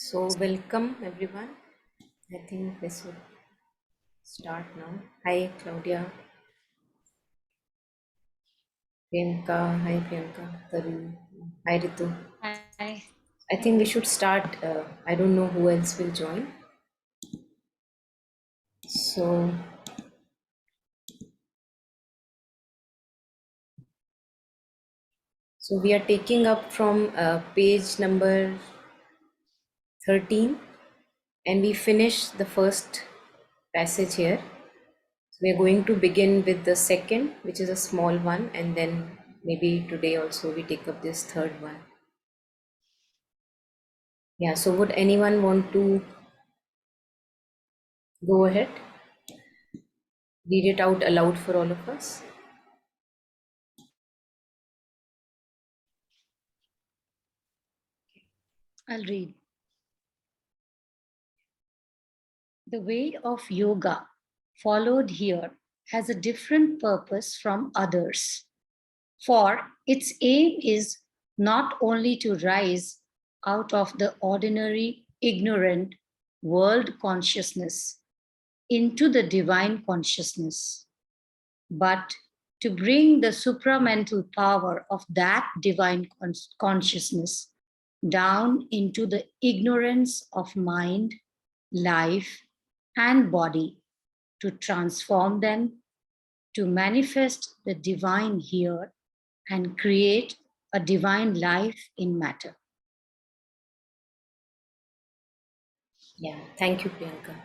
So welcome everyone. I think this would start now. Hi Claudia, Priyanka. Hi Priyanka, Tarun. Hi Ritu. Hi. I think we should start. I don't know who else will join. So, so we are taking up from page number 13, and we finish the first passage here. So we are going to begin with the second, which is a small one, and then maybe today also we take up this third one. Yeah, so would anyone want to go ahead? Read it out aloud for all of us. I'll read. The way of yoga followed here has a different purpose from others, for its aim is not only to rise out of the ordinary, ignorant world consciousness into the divine consciousness, but to bring the supramental power of that divine consciousness down into the ignorance of mind, life, and body, to transform them, to manifest the divine here, and create a divine life in matter. Yeah, thank you, Priyanka.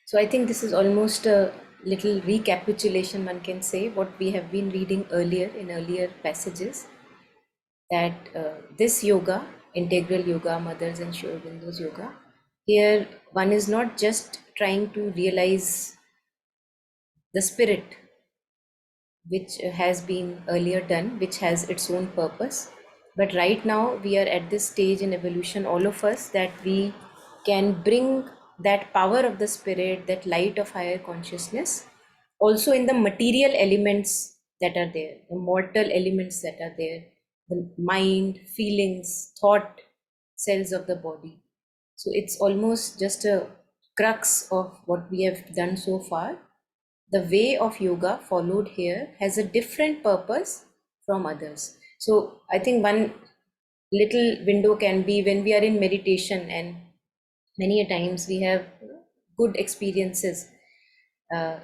So I think this is almost a little recapitulation, one can say, what we have been reading earlier in earlier passages. That this yoga, integral yoga, Mothers and Sri Aurobindo's yoga, here one is not just trying to realize the spirit, which has been earlier done, which has its own purpose. But right now, we are at this stage in evolution, all of us, that we can bring that power of the spirit, that light of higher consciousness, also in the material elements that are there, the mortal elements that are there, the mind, feelings, thought cells of the body. So it's almost just a crux of what we have done so far. The way of yoga followed here has a different purpose from others. So I think one little window can be when we are in meditation, and many a times we have good experiences.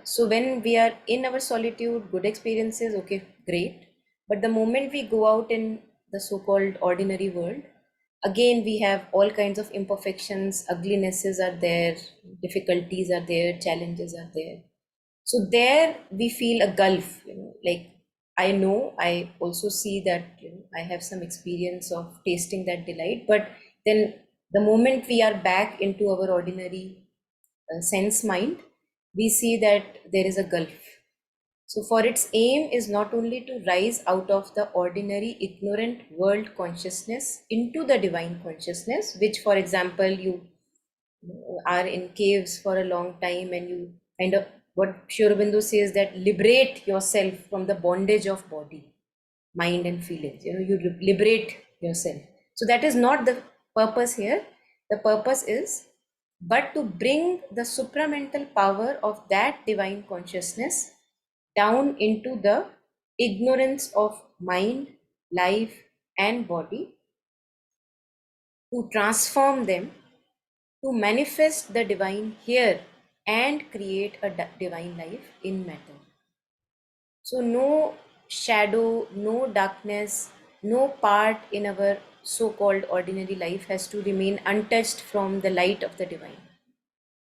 So when we are in our solitude, good experiences, okay, great. But the moment we go out in the so-called ordinary world, again we have all kinds of imperfections, uglinesses are there, difficulties are there, challenges are there. So there we feel a gulf, like I know, I also see that, I have some experience of tasting that delight, but then the moment we are back into our ordinary sense mind, we see that there is a gulf. So for its aim is not only to rise out of the ordinary ignorant world consciousness into the divine consciousness, which for example you are in caves for a long time, and you kind of, what Sri Aurobindo says, that liberate yourself from the bondage of body, mind and feelings. You liberate yourself. So that is not the purpose here. The purpose is but to bring the supramental power of that divine consciousness down into the ignorance of mind, life, and body, to transform them, to manifest the divine here and create a divine life in matter. So, no shadow, no darkness, no part in our so called ordinary life has to remain untouched from the light of the divine.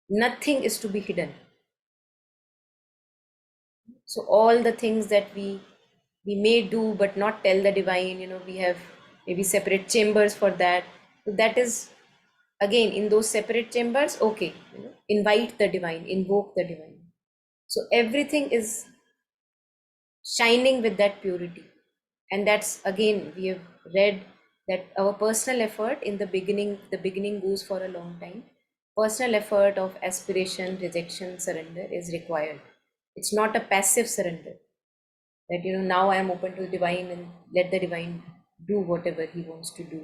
Nothing is to be hidden. So, all the things that we may do but not tell the divine, we have maybe separate chambers for that. So that is again in those separate chambers, okay, invite the divine, invoke the divine. So everything is shining with that purity. And that's again, we have read that our personal effort in the beginning goes for a long time. Personal effort of aspiration, rejection, surrender is required. It's not a passive surrender. That, now I am open to the divine, and let the divine do whatever he wants to do.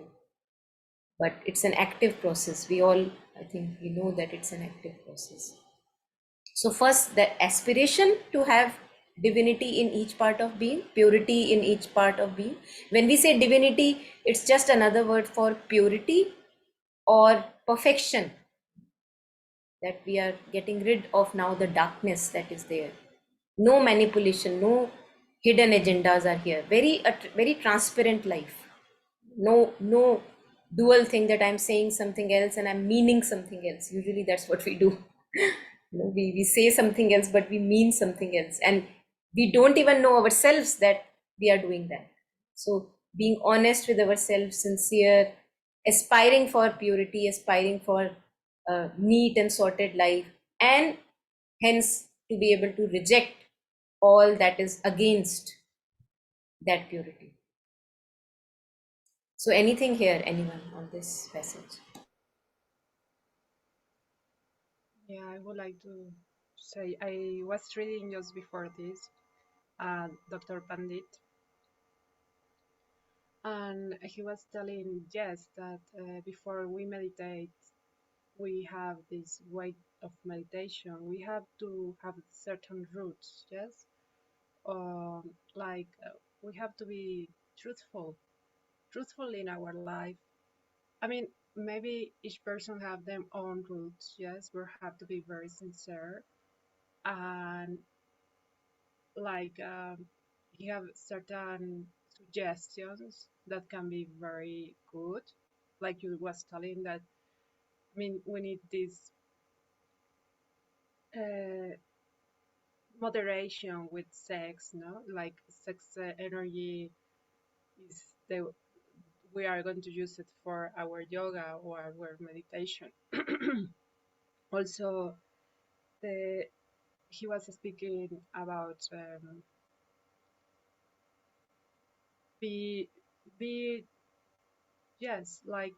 But it's an active process. We all, I think, we know that it's an active process. So first, the aspiration to have divinity in each part of being, purity in each part of being. When we say divinity, it's just another word for purity or perfection, that we are getting rid of now the darkness that is there. No manipulation, no hidden agendas are here. Very transparent life. No dual thing, that I'm saying something else and I'm meaning something else. Usually that's what we do. We say something else but we mean something else, and we don't even know ourselves that we are doing that. So being honest with ourselves, sincere, aspiring for purity, aspiring for a neat and sorted life, and hence to be able to reject all that is against that purity. So anything here, anyone on this passage? Yeah, I would like to say I was reading just before this, Dr. Pandit, and he was telling, yes, that before we meditate, we have this way of meditation. We have to have certain roots, yes, like we have to be truthful in our life. I mean, maybe each person have their own roots, yes. We have to be very sincere and like you have certain suggestions that can be very good, like you was telling that. I mean, we need this uh, moderation with sex, no, like sex energy is the we are going to use it for our yoga or our meditation. Also, the he was speaking about be be yes, like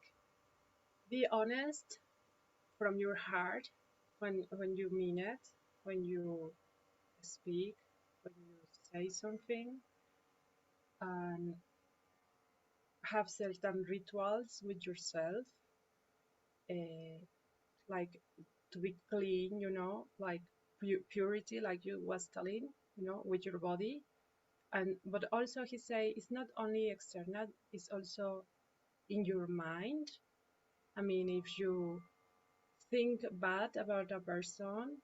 be honest from your heart when you mean it, when you speak, when you say something, and have certain rituals with yourself, uh, like to be clean, like purity, like you was telling, with your body. And but also he say it's not only external, it's also in your mind. I mean, if you think bad about a person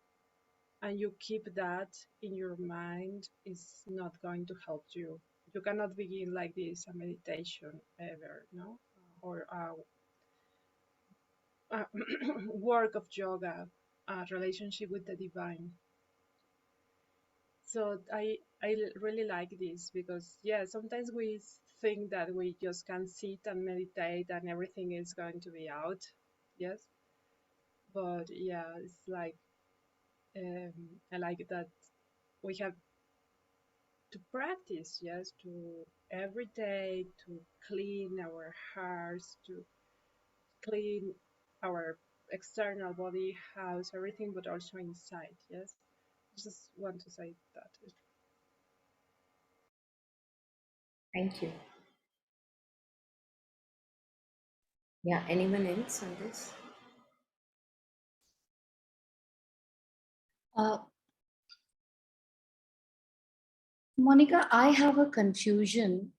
and you keep that in your mind, is not going to help you. You cannot begin like this a meditation ever, no, or a work of yoga, a relationship with the divine. So I really like this because yeah, sometimes we think that we just can sit and meditate and everything is going to be out, yes, but yeah, it's like um, I like that we have to practice, yes, to every day to clean our hearts, to clean our external body, house, everything, but also inside, yes. Just want to say that. Thank you. Yeah, anyone else on this? Uh, Monica, I have a confusion.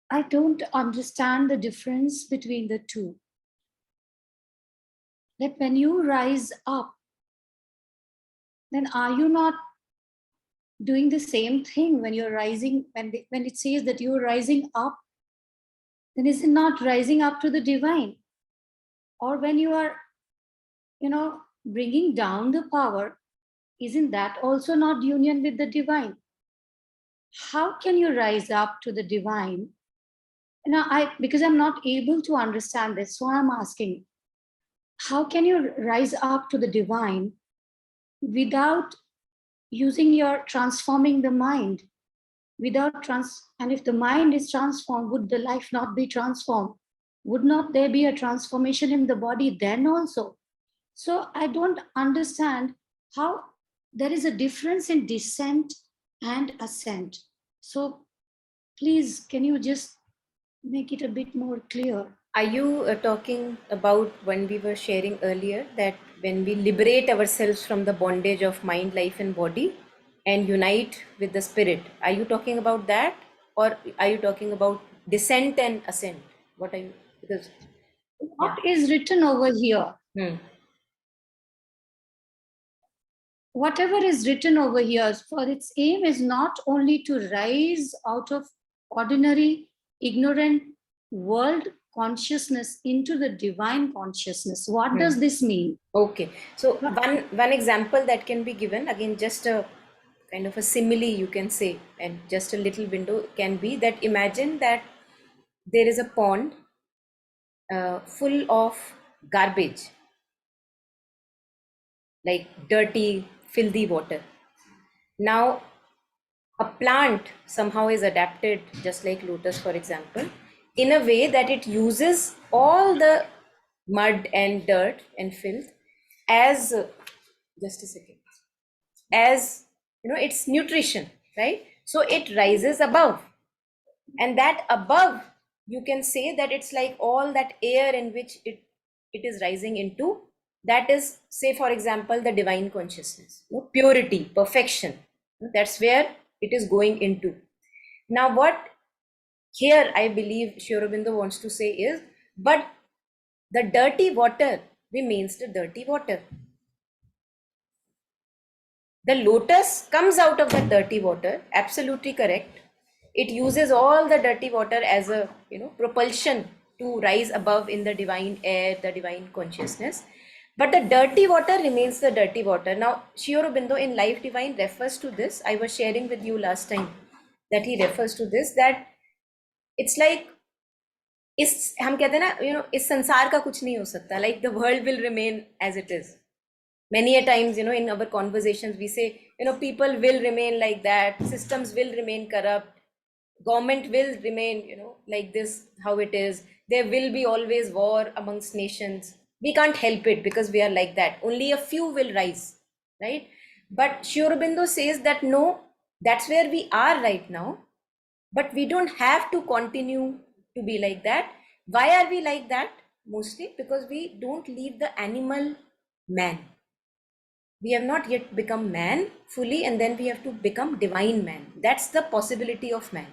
I don't understand the difference between the two. That when you rise up, then are you not doing the same thing when you're rising? When it says that you're rising up, then is it not rising up to the divine? Or when you are, bringing down the power, isn't that also not union with the divine? How can you rise up to the divine? Because I'm not able to understand this, so I'm asking, how can you rise up to the divine without using your transforming the mind? And if the mind is transformed, would the life not be transformed? Would not there be a transformation in the body then also? So I don't understand how there is a difference in descent and ascent. So please, can you just make it a bit more clear? Are you talking about when we were sharing earlier that when we liberate ourselves from the bondage of mind, life, and body and unite with the spirit? Are you talking about that? Or are you talking about descent and ascent? What are you? Because, yeah. What is written over here? Hmm. Whatever is written over here, for its aim is not only to rise out of ordinary, ignorant world consciousness into the divine consciousness. What does this mean? Okay. So one example that can be given, again, just a kind of a simile you can say, and just a little window can be that imagine that there is a pond full of garbage, like dirty, filthy water. Now, a plant somehow is adapted, just like lotus, for example, in a way that it uses all the mud and dirt and filth as, just a second, as its nutrition, right? So it rises above, and that above, you can say that it's like all that air in which it is rising into, that is, say for example, the divine consciousness, purity, perfection. That's where it is going into. Now what here I believe Sri Aurobindo wants to say is, but the dirty water remains the dirty water. The lotus comes out of the dirty water, absolutely correct. It uses all the dirty water as a propulsion to rise above in the divine air, the divine consciousness. But the dirty water remains the dirty water. Now, Sri Aurobindo in Life Divine refers to this. I was sharing with you last time that he refers to this, that it's like इस हम कहते हैं ना इस संसार का कुछ नहीं हो सकता, like the world will remain as it is. Many a times in our conversations we say people will remain like that, systems will remain corrupt, government will remain like this how it is, there will be always war amongst nations. We can't help it because we are like that, only a few will rise, right? But Sri Aurobindo says that no, that's where we are right now, but we don't have to continue to be like that. Why are we like that? Mostly because we don't leave the animal man. We have not yet become man fully, and then we have to become divine man. That's the possibility of man.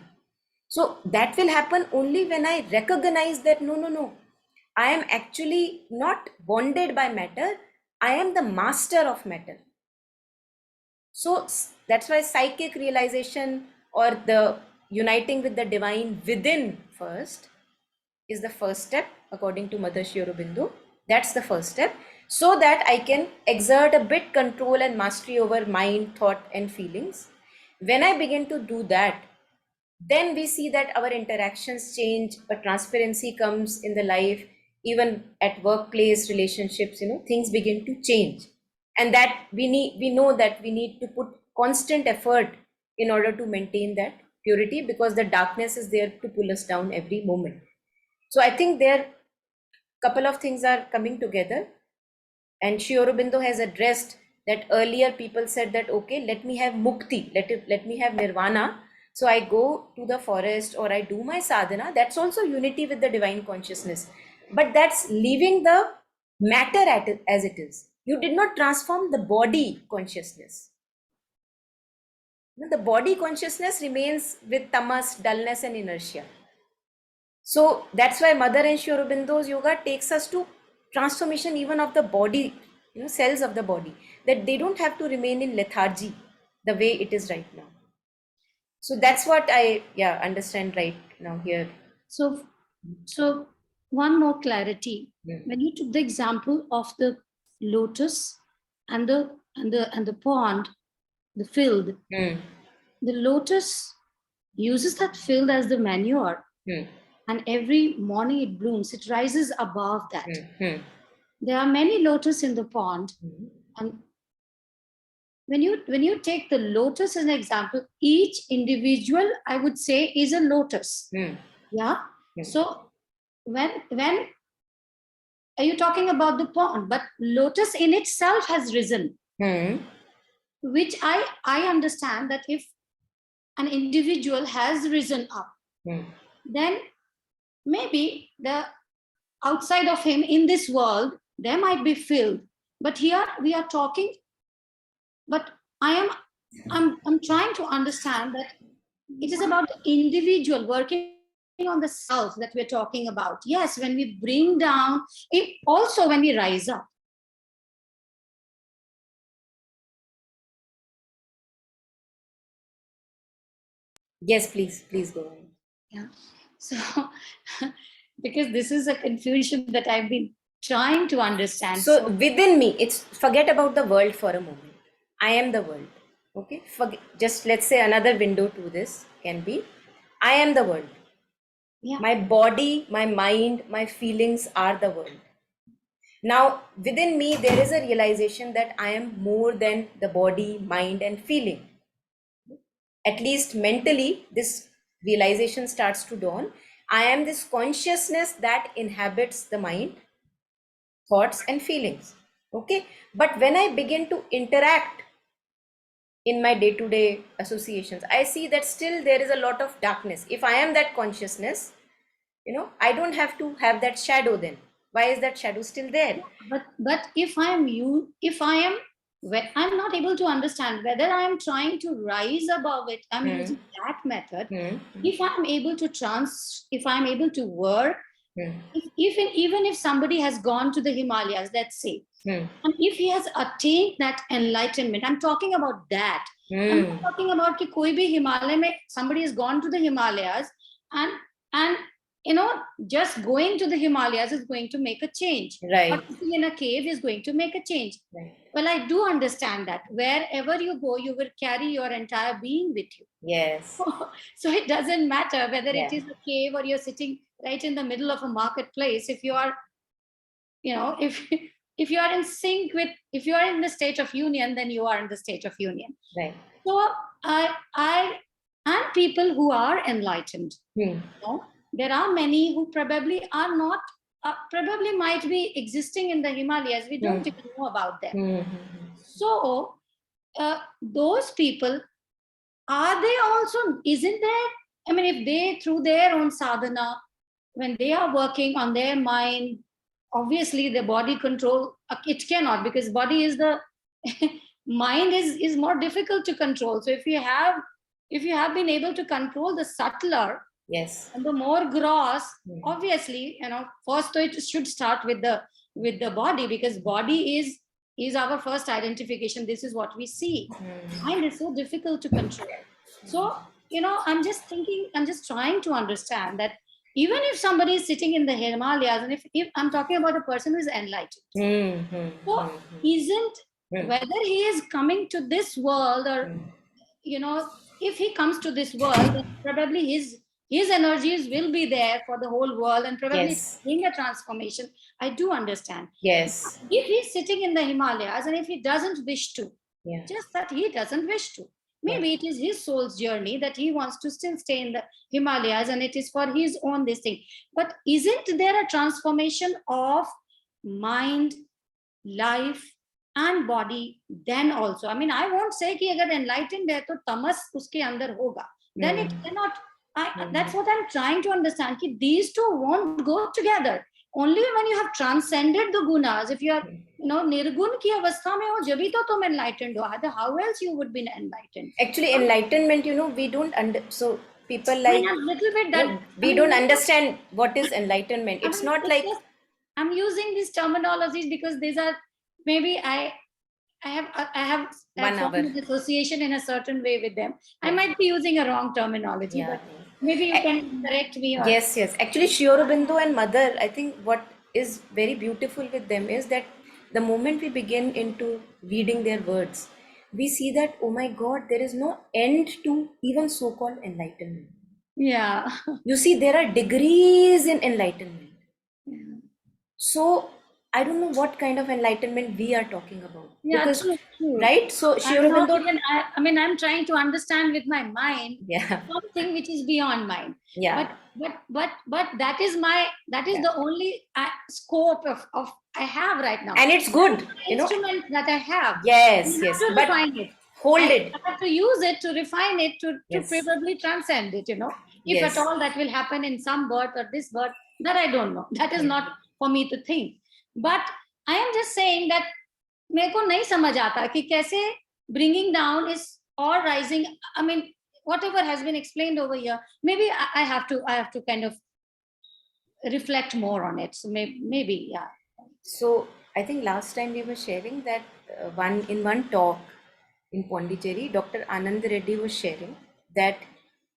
So that will happen only when I recognize that no, I am actually not bonded by matter, I am the master of matter. So that's why psychic realization, or the uniting with the divine within first, is the first step according to Mother Sri Aurobindo. That's the first step, so that I can exert a bit control and mastery over mind, thought, and feelings. When I begin to do that, then we see that our interactions change, a transparency comes in the life, even at workplace relationships, things begin to change. And that we know that we need to put constant effort in order to maintain that purity, because the darkness is there to pull us down every moment. So I think there couple of things are coming together, and Sri Aurobindo has addressed that. Earlier people said that okay, let me have mukti, let me have nirvana, so I go to the forest or I do my sadhana. That's also unity with the divine consciousness, but that's leaving the matter as it is. You did not transform the body consciousness. The body consciousness remains with tamas, dullness, and inertia. So that's why Mother and Sri Aurobindo's yoga takes us to transformation even of the body, cells of the body, that they don't have to remain in lethargy the way it is right now. So that's what I understand right now here. So one more clarity. When you took the example of the lotus and the pond, the field, the lotus uses that field as the manure, and every morning it blooms, it rises above that. There are many lotus in the pond, and when you take the lotus as an example, each individual, I would say, is a lotus. So when are you talking about the pond, but lotus in itself has risen, which I understand that if an individual has risen up, then maybe the outside of him in this world, there might be filled. But here we are talking, but I'm trying to understand that it is about the individual working on the self that we're talking about. Yes, when we bring down, also when we rise up. Yes, please go on. Yeah. So, because this is a confusion that I've been trying to understand. So within me, it's forget about the world for a moment. I am the world. Okay, just let's say another window to this can be, I am the world. yeah. My body, my mind, my feelings are the world. Now, within me, there is a realization that I am more than the body, mind, and feeling. At least mentally, this realization starts to dawn. I am this consciousness that inhabits the mind, thoughts, and feelings. Okay. But when I begin to interact in my day to day associations, I see that still there is a lot of darkness. If I am that consciousness, I don't have to have that shadow then. Why is that shadow still there? But if I'm not able to understand whether I'm trying to rise above it, I'm using that method. If I'm able to work, even if somebody has gone to the Himalayas, let's say, and if he has attained that enlightenment, I'm talking about that. I'm not talking about कि कोई भी हिमालय में somebody has gone to the Himalayas and just going to the Himalayas is going to make a change. Right. Or sitting in a cave is going to make a change. Right. Well, I do understand that wherever you go, you will carry your entire being with you. Yes. So it doesn't matter whether it is a cave or you're sitting right in the middle of a marketplace. If you are, if you are in sync with, if you are in the state of union, then you are in the state of union. Right. So I and people who are enlightened. There are many who probably are not, probably might be existing in the Himalayas. We don't even know about them. So those people, are they also, isn't there, I mean, if they through their own sadhana, when they are working on their mind, obviously the body control, it cannot, because body is the mind is more difficult to control. So if you have been able to control the subtler, yes, and the more gross, obviously, first it should start with the body, because body is our first identification. This is what we see. Mind is so difficult to control. So I'm just trying to understand that even if somebody is sitting in the Himalayas, and if I'm talking about a person who is enlightened, so isn't whether he is coming to this world or if he comes to this world, then probably his energies will be there for the whole world, and probably bring a transformation. I do understand. Yes. If he's sitting in the Himalayas and if he doesn't wish to, just that he doesn't wish to, maybe it is his soul's journey that he wants to still stay in the Himalayas, and it is for his own this thing. But isn't there a transformation of mind, life, and body then also? I mean, I won't say कि अगर enlightened है तो tamas उसके अंदर होगा. Then it cannot. That's what I'm trying to understand. कि these two won't go together. Only when you have transcended the gunas, if you are निर्गुण की अवस्था में हो, जभी तो तुम enlightened हो. How else you would be enlightened? Actually, enlightenment, we don't so people like little bit that we don't understand what is enlightenment. It's not like I'm using these terminologies because these are, maybe I have formed an association in a certain way with them. I might be using a wrong terminology, but maybe you can correct me. Or... Yes. Actually, Sri Aurobindo and Mother, I think what is very beautiful with them is that the moment we begin into reading their words, we see that, oh my God, there is no end to even so-called enlightenment. Yeah. You see, there are degrees in enlightenment. Yeah. So I don't know what kind of enlightenment we are talking about. Yeah, because, true. Right? So Sri Aurobindo, I'm trying to understand with my mind something which is beyond mind. Yeah. But that is the only scope of I have right now. And it's good, instrument that I have. Yes. But find it. hold And it. I have to use it to refine it, to Yes. probably transcend it, If at Yes. all that will happen in some birth or this birth, that I don't know. That is Yeah. not for me to think. But I am just saying that मेरे को नहीं समझ आता कि कैसे bringing down is or rising. I mean, whatever has been explained over here, maybe I have to kind of reflect more on it. So maybe yeah. So I think last time we were sharing that one talk in Pondicherry, Dr. Anand Reddy was sharing that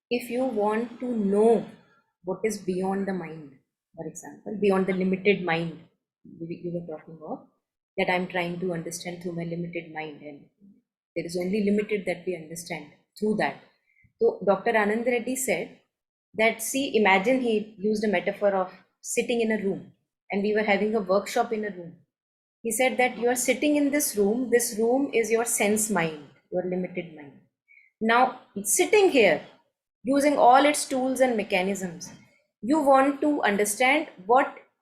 if you want to know what is beyond the mind, for example, beyond the limited mind you were talking of, that I'm trying to understand through my limited mind, and there is only limited that we understand through that. So Dr. Anand Reddy said that, see, imagine he used a metaphor of sitting in a room and we were having a workshop in a room. He said that you are sitting in this room is your sense mind, your limited mind. Now, sitting here, using all its tools and mechanisms, you want to understand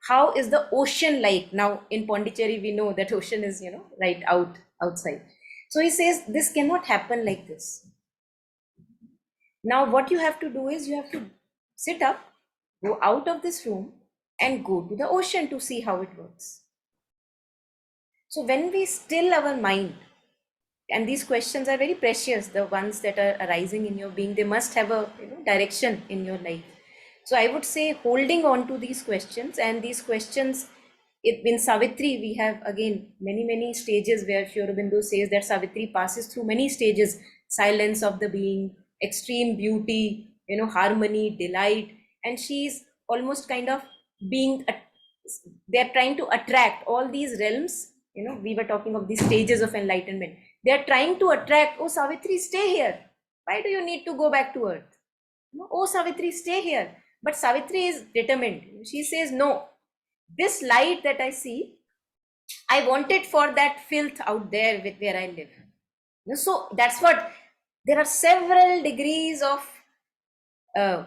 how is the ocean like. Now, in Pondicherry, we know that ocean is, right outside. So he says this cannot happen like this. Now, what you have to do is you have to sit up, go out of this room, and go to the ocean to see how it works. So, when we still our mind, and these questions are very precious, the ones that are arising in your being, they must have a direction in your life. So, I would say holding on to these questions, and these questions, in Savitri, we have again many stages where Sri Aurobindo says that Savitri passes through many stages: silence of the being, extreme beauty, harmony, delight, and she's almost kind of being. They're trying to attract all these realms. We were talking of these stages of enlightenment. They're trying to attract. Oh, Savitri, stay here. Why do you need to go back to earth? Oh, Savitri, stay here. But Savitri is determined. She says, no, this light that I see, I want it for that filth out there with where I live. So that's what, there are several degrees of uh,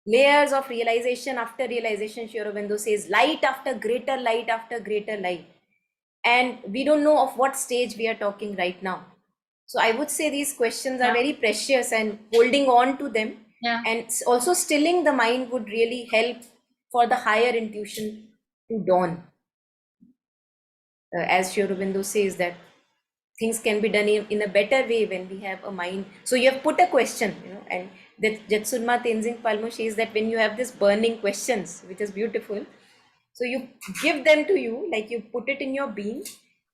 layers of realization after realization. Sri Aurobindo says light after greater light after greater light. And we don't know of what stage we are talking right now. So I would say these questions are very precious, and holding on to them, and also stilling the mind would really help for the higher intuition to dawn. As Sri Aurobindo says that things can be done in a better way when we have a mind. So you have put a question, and that Jetsunma Tenzing Palmo says that when you have this burning questions, which is beautiful, so you give them to you, like you put it in your being,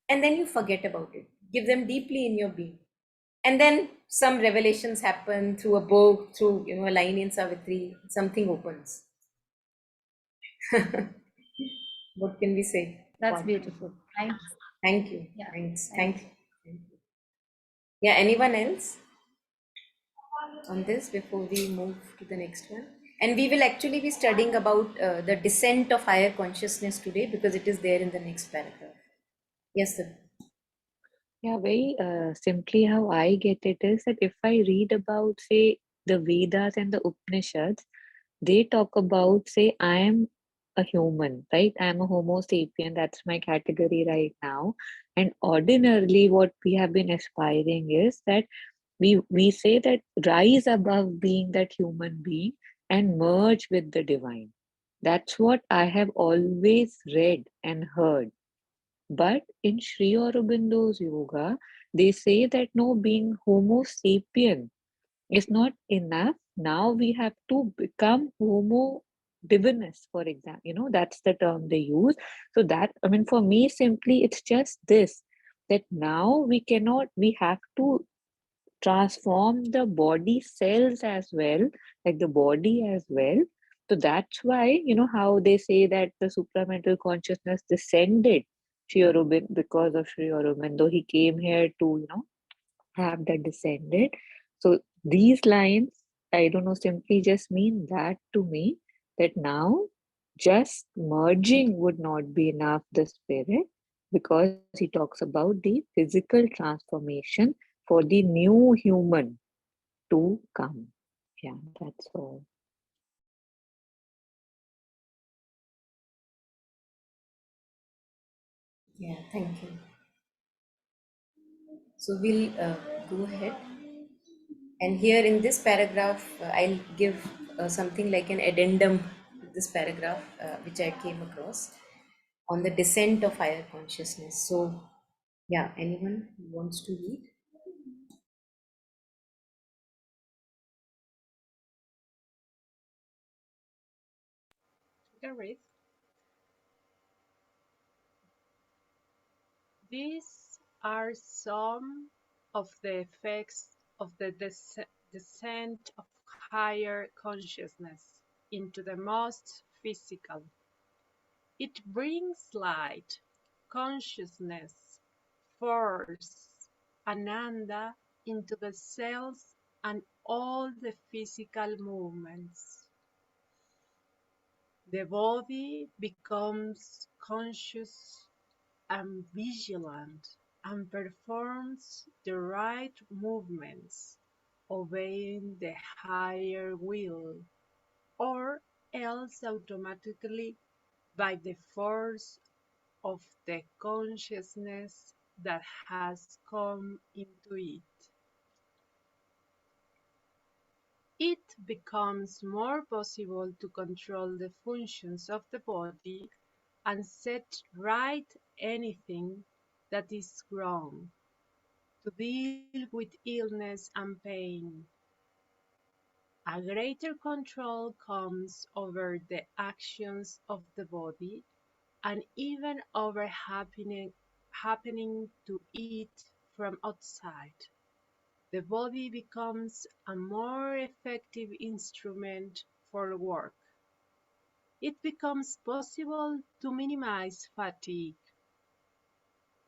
and then you forget about it. Give them deeply in your being. And then some revelations happen through a book, through a line in Savitri, something opens. What can we say? That's beautiful. Thanks. Thank you. Yeah. Thanks. Thank you. Yeah, anyone else on this before we move to the next one? And we will actually be studying about the descent of higher consciousness today, because it is there in the next paragraph. Yes, sir. Yeah, very simply, how I get it is that if I read about, say, the Vedas and the Upanishads, they talk about, say, I am a human, right? I am a Homo sapien, that's my category right now. And ordinarily, what we have been aspiring is that we say that rise above being that human being and merge with the divine. That's what I have always read and heard. But in Sri Aurobindo's yoga, they say that no, being Homo sapien is not enough. Now we have to become Homo divinus, for example. That's the term they use. So that, I mean, for me, simply, it's just this, that now we have to transform the body cells as well, like the body as well. So that's why, how they say that the supramental consciousness descended Sri Aurobindo, because of Sri Aurobindo, he came here to, have that descended. So these lines, I don't know, simply just mean that to me, that now just merging would not be enough, the spirit, because he talks about the physical transformation for the new human to come. Yeah, that's all. Yeah, thank you. So we'll go ahead. And here in this paragraph, I'll give something like an addendum to this paragraph, which I came across on the descent of higher consciousness. So, yeah, anyone who wants to read? You can read. These are some of the effects of the descent of higher consciousness into the most physical. It brings light, consciousness, force, ananda into the cells and all the physical movements. The body becomes conscious and vigilant and performs the right movements, obeying the higher will, or else automatically by the force of the consciousness that has come into it. It becomes more possible to control the functions of the body and set right anything that is wrong, to deal with illness and pain. A greater control comes over the actions of the body and even over happening to it from outside. The body becomes a more effective instrument for work. It becomes possible to minimize fatigue.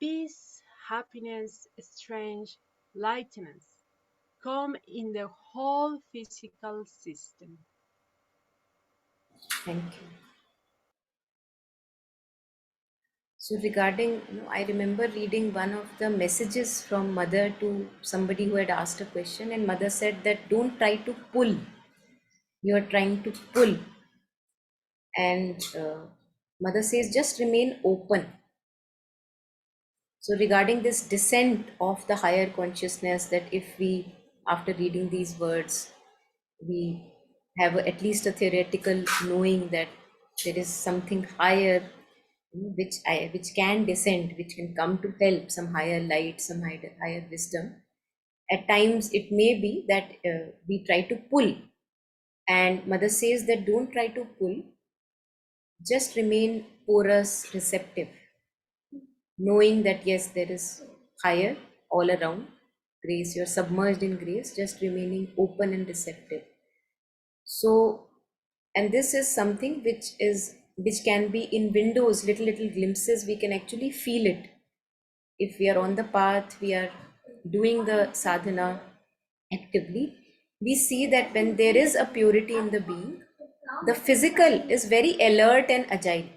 Peace, happiness, strength, lightness come in the whole physical system. Thank you. So regarding, I remember reading one of the messages from Mother to somebody who had asked a question, and Mother said that don't try to pull. You are trying to pull, and Mother says just remain open. So regarding this descent of the higher consciousness, that if we, after reading these words, we have at least a theoretical knowing that there is something higher, which can descend, which can come to help, some higher light, some higher wisdom. At times it may be that we try to pull, and Mother says that don't try to pull, just remain porous, receptive, knowing that yes, there is higher all around grace, you're submerged in grace, just remaining open and receptive. So, and this is something which can be in windows, little glimpses, we can actually feel it. If we are on the path, we are doing the sadhana actively, we see that when there is a purity in the being, the physical is very alert and agile.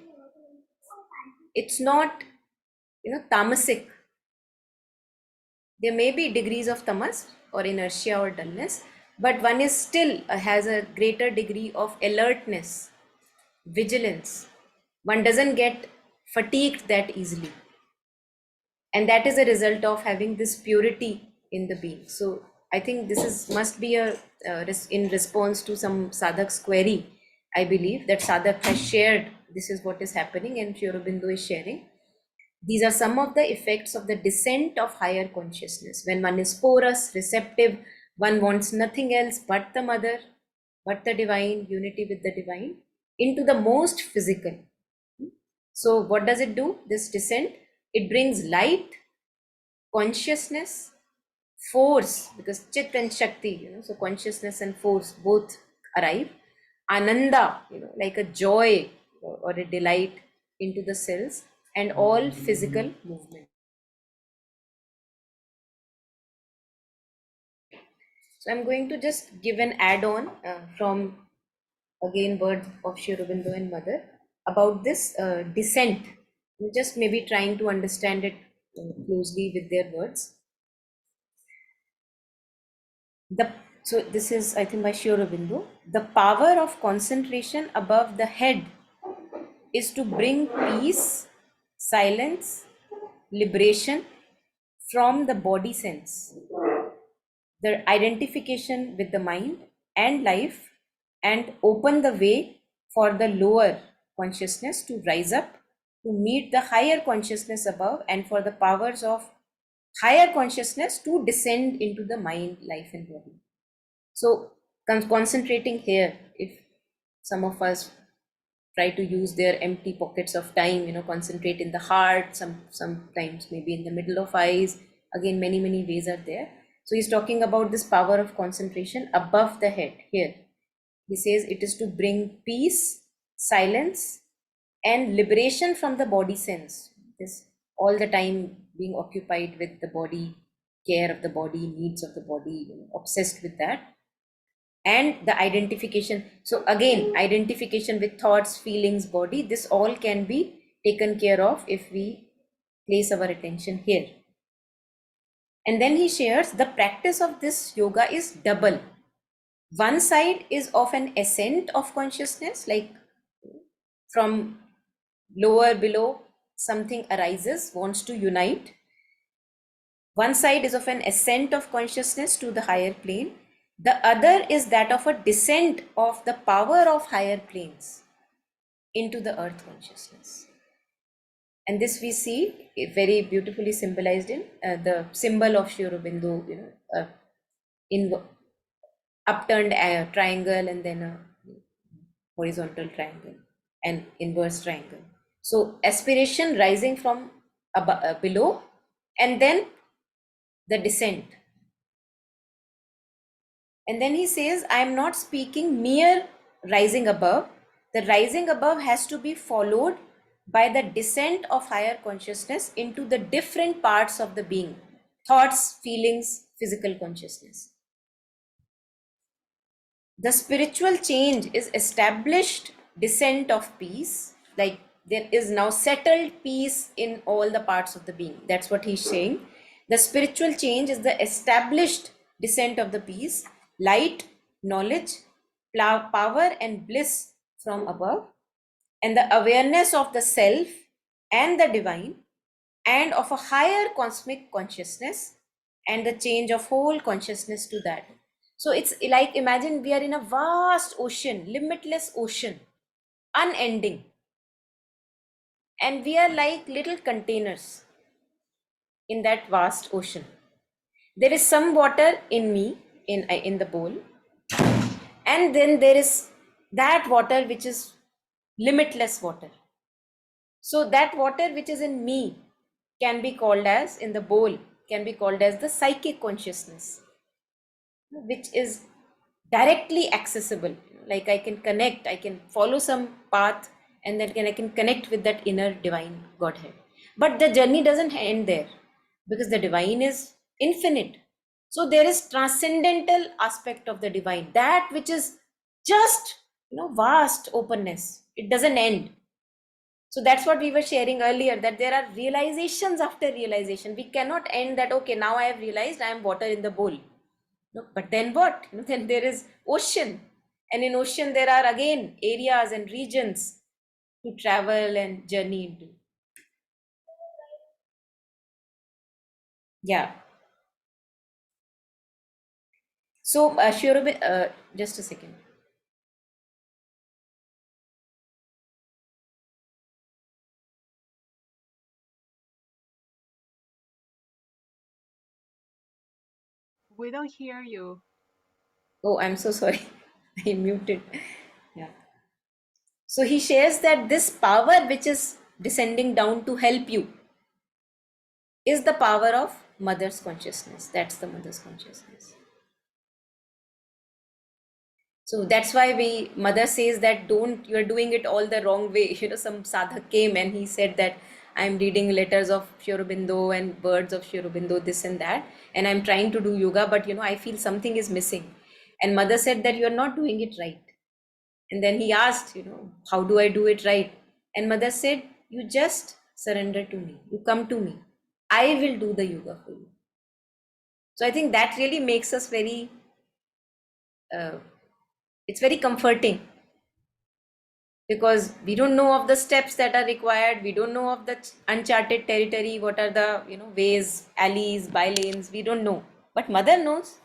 It's not, tamasic. There may be degrees of tamas or inertia or dullness, but one is still has a greater degree of alertness, vigilance. One doesn't get fatigued that easily, and that is a result of having this purity in the being. So I think this is must be a in response to some sadhak's query. I believe that sadhak has shared this is what is happening, and Sri Aurobindo is sharing. These are some of the effects of the descent of higher consciousness. When one is porous, receptive, one wants nothing else but the mother, but the divine, unity with the divine, into the most physical. So what does it do, this descent? It brings light, consciousness, force, because chit and shakti, so consciousness and force both arrive. Ananda, like a joy or a delight into the cells, and all physical movement. So I'm going to just give an add-on from again words of Sri Aurobindo and Mother about this descent. Just maybe trying to understand it closely with their words. So this is, I think, by Sri Aurobindo. The power of concentration above the head is to bring peace, silence, liberation from the body sense. the identification with the mind and life, and open the way for the lower consciousness to rise up to meet the higher consciousness above, and for the powers of higher consciousness to descend into the mind, life, and body. So concentrating here, if some of us try to use their empty pockets of time, concentrate in the heart, sometimes maybe in the middle of eyes, again many ways are there. So he's talking about this power of concentration above the head here. He says it is to bring peace, silence, and liberation from the body sense. This all the time being occupied with the body, care of the body, needs of the body, obsessed with that. And the identification. So again, identification with thoughts, feelings, body, this all can be taken care of if we place our attention here. And then he shares the practice of this yoga is double. One side is of an ascent of consciousness, like from lower below, something arises, wants to unite. One side is of an ascent of consciousness to the higher plane. The other is that of a descent of the power of higher planes into the earth consciousness. And this we see very beautifully symbolized in the symbol of Sri Aurobindo, in upturned triangle, and then a horizontal triangle and inverse triangle. So aspiration rising from below, and then the descent. And then he says, I am not speaking mere rising above. The rising above has to be followed by the descent of higher consciousness into the different parts of the being, thoughts, feelings, physical consciousness. The spiritual change is established descent of peace, like there is now settled peace in all the parts of the being. That's what he's saying. The spiritual change is the established descent of the peace, light, knowledge, power, and bliss from above, and the awareness of the self and the divine, and of a higher cosmic consciousness, and the change of whole consciousness to that. So it's like, imagine we are in a vast ocean, limitless ocean, unending, and we are like little containers in that vast ocean. There is some water in me, in the bowl, and then there is that water which is limitless water. So that water which is in me can be called as, in the bowl, can be called as the psychic consciousness, which is directly accessible. Like I can connect, I can follow some path, and then I can connect with that inner divine Godhead. But the journey doesn't end there, because the divine is infinite. So there is transcendental aspect of the divine, that which is just, vast openness. It doesn't end. So that's what we were sharing earlier, that there are realizations after realization. We cannot end that, okay, now I have realized I am water in the bowl. No, but then what? Then there is ocean. And in ocean, there are again areas and regions to travel and journey into. Yeah. So, just a second. We don't hear you. Oh, I'm so sorry. I muted. Yeah. So he shares that this power which is descending down to help you is the power of mother's consciousness. That's the mother's consciousness. So that's why mother says that you're doing it all the wrong way. Some sadhak came and he said that I'm reading letters of Sri Aurobindo and words of Sri Aurobindo, this and that, and I'm trying to do yoga, but I feel something is missing. And mother said that you're not doing it right. And then he asked, how do I do it right? And mother said, you just surrender to me. You come to me. I will do the yoga for you. So I think that really makes us it's very comforting, because we don't know of the steps that are required. We don't know of the uncharted territory. What are the, ways, alleys, by lanes? We don't know. But mother knows.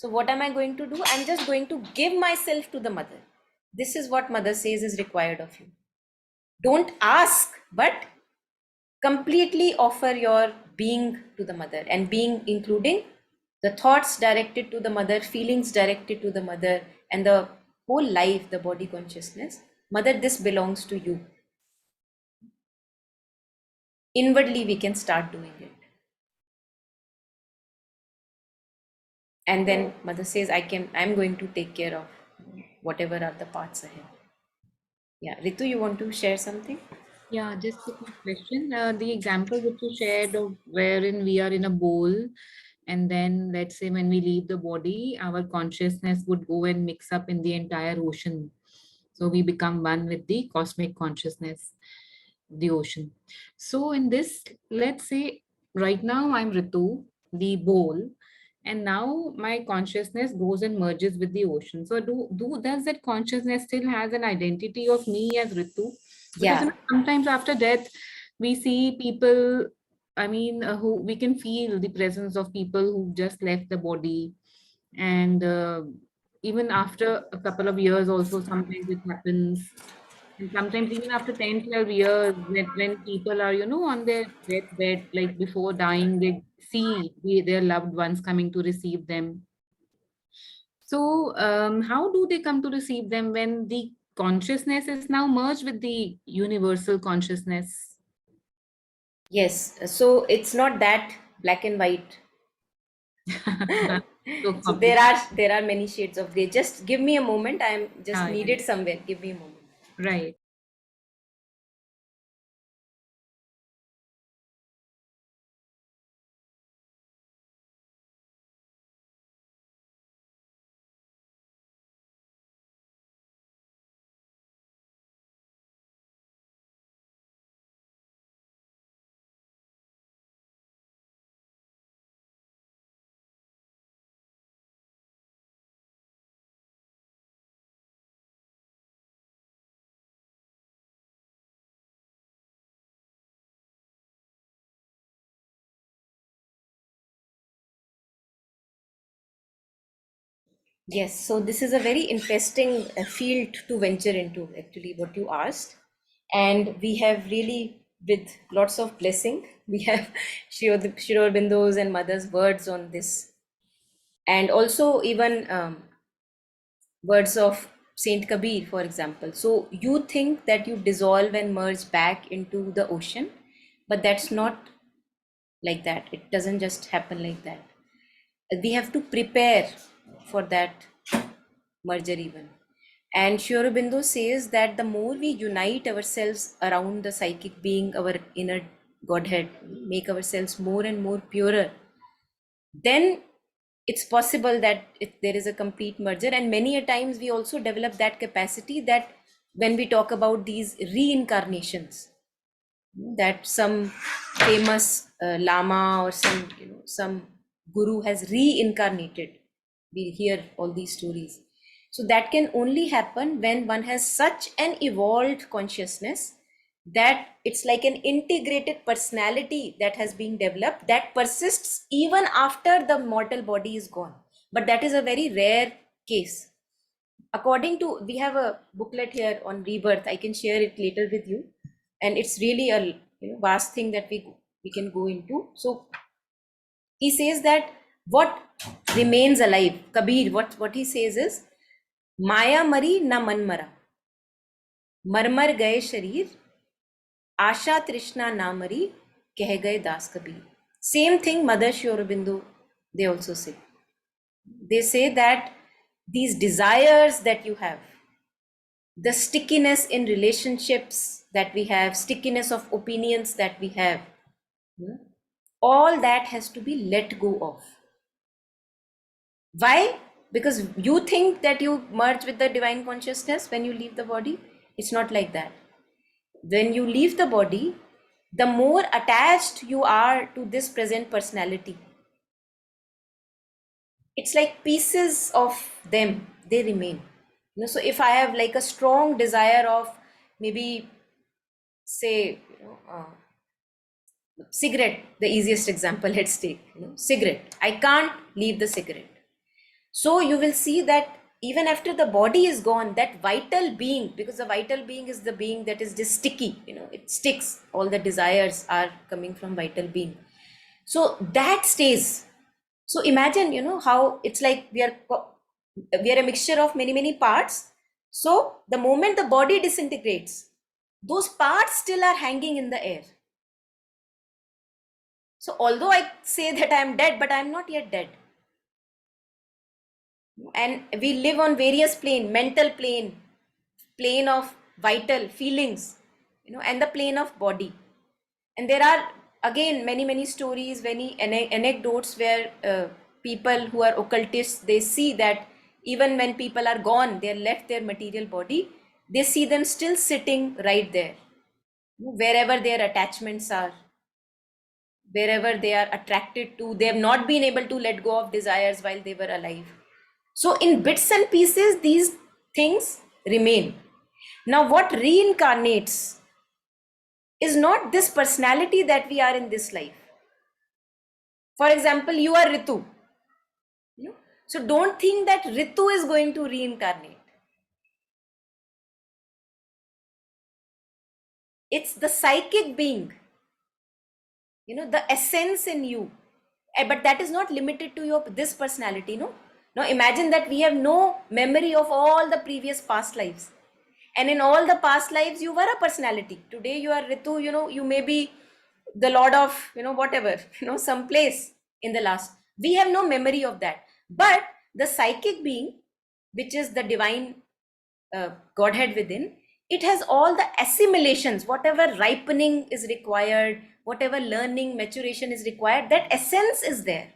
So what am I going to do? I'm just going to give myself to the mother. This is what mother says is required of you. Don't ask, but completely offer your being to the mother, and being including the thoughts directed to the mother, feelings directed to the mother, and the whole life, the body consciousness. Mother, this belongs to you. Inwardly, we can start doing it. And then mother says, I'm going to take care of whatever are the parts ahead. Yeah, Ritu, you want to share something? Yeah, just a quick question. The example which you shared of wherein we are in a bowl, and then let's say when we leave the body, our consciousness would go and mix up in the entire ocean. So we become one with the cosmic consciousness, the ocean. So in this, let's say right now I'm Ritu, the bowl, and now my consciousness goes and merges with the ocean. So does that consciousness still has an identity of me as Ritu? Because Yeah. sometimes after death, we see people, I mean, who we can feel the presence of people who just left the body. And even after a couple of years, also sometimes it happens. And sometimes even after 10, 12 years, when people are, on their deathbed, like before dying, they see their loved ones coming to receive them. So, how do they come to receive them when the consciousness is now merged with the universal consciousness? Yes. So it's not that black and white. So So there complicated. are many shades of gray. Just give me a moment. I'm just Yeah, needed somewhere. Give me a moment. right. Yes, so this is a very interesting field to venture into, actually, what you asked. And we have really, with lots of blessing, we have Shri Aurobindo's and Mother's words on this. And also even words of Saint Kabir, for example. So you think that you dissolve and merge back into the ocean, but that's not like that. It doesn't just happen like that. We have to prepare for that merger even. And Sri Aurobindo says that the more we unite ourselves around the psychic being, our inner Godhead, make ourselves more and more purer, then it's possible that there is a complete merger. And many a times we also develop that capacity that when we talk about these reincarnations, that some famous lama or some guru has reincarnated, we hear all these stories. So that can only happen when one has such an evolved consciousness that it's like an integrated personality that has been developed that persists even after the mortal body is gone. But that is a very rare case. According to, we have a booklet here on rebirth, I can share it later with you, and it's really a vast thing that we can go into. So he says that what remains alive, Kabir, what he says is, maya mari na man mara, मर gaye sharir, आशा तृष्णा ना मरी, कह गए दास Kabir. Same thing Mother Shri Aurobindo, they also say. They say that these desires that you have, the stickiness in relationships that we have, stickiness of opinions that we have, all that has to be let go of. Why? Because you think that you merge with the divine consciousness when you leave the body. It's not like that. When you leave the body, the more attached you are to this present personality, it's like pieces of them, they remain. So if I have like a strong desire of, maybe say, cigarette, the easiest example, let's take, cigarette. I can't leave the cigarette. So you will see that even after the body is gone, that vital being, because the vital being is the being that is just sticky, it sticks, all the desires are coming from vital being. So that stays. So imagine, how it's like we are a mixture of many, many parts. So the moment the body disintegrates, those parts still are hanging in the air. So although I say that I am dead, but I am not yet dead. And we live on various mental plane of vital feelings, and the plane of body. And there are again many, many stories, many anecdotes where people who are occultists, they see that even when people are gone, they left their material body, they see them still sitting right there, wherever their attachments are, wherever they are attracted to. They have not been able to let go of desires while they were alive. So in bits and pieces, these things remain. Now what reincarnates is not this personality that we are in this life. For example, you are Ritu. So don't think that Ritu is going to reincarnate. It's the psychic being, the essence in you. But that is not limited to your this personality, no. Now imagine that we have no memory of all the previous past lives, and in all the past lives you were a personality. Today you are Ritu, you may be the lord of whatever, some place in the last. We have no memory of that. But the psychic being, which is the divine Godhead within, it has all the assimilations, whatever ripening is required, whatever learning, maturation is required, that essence is there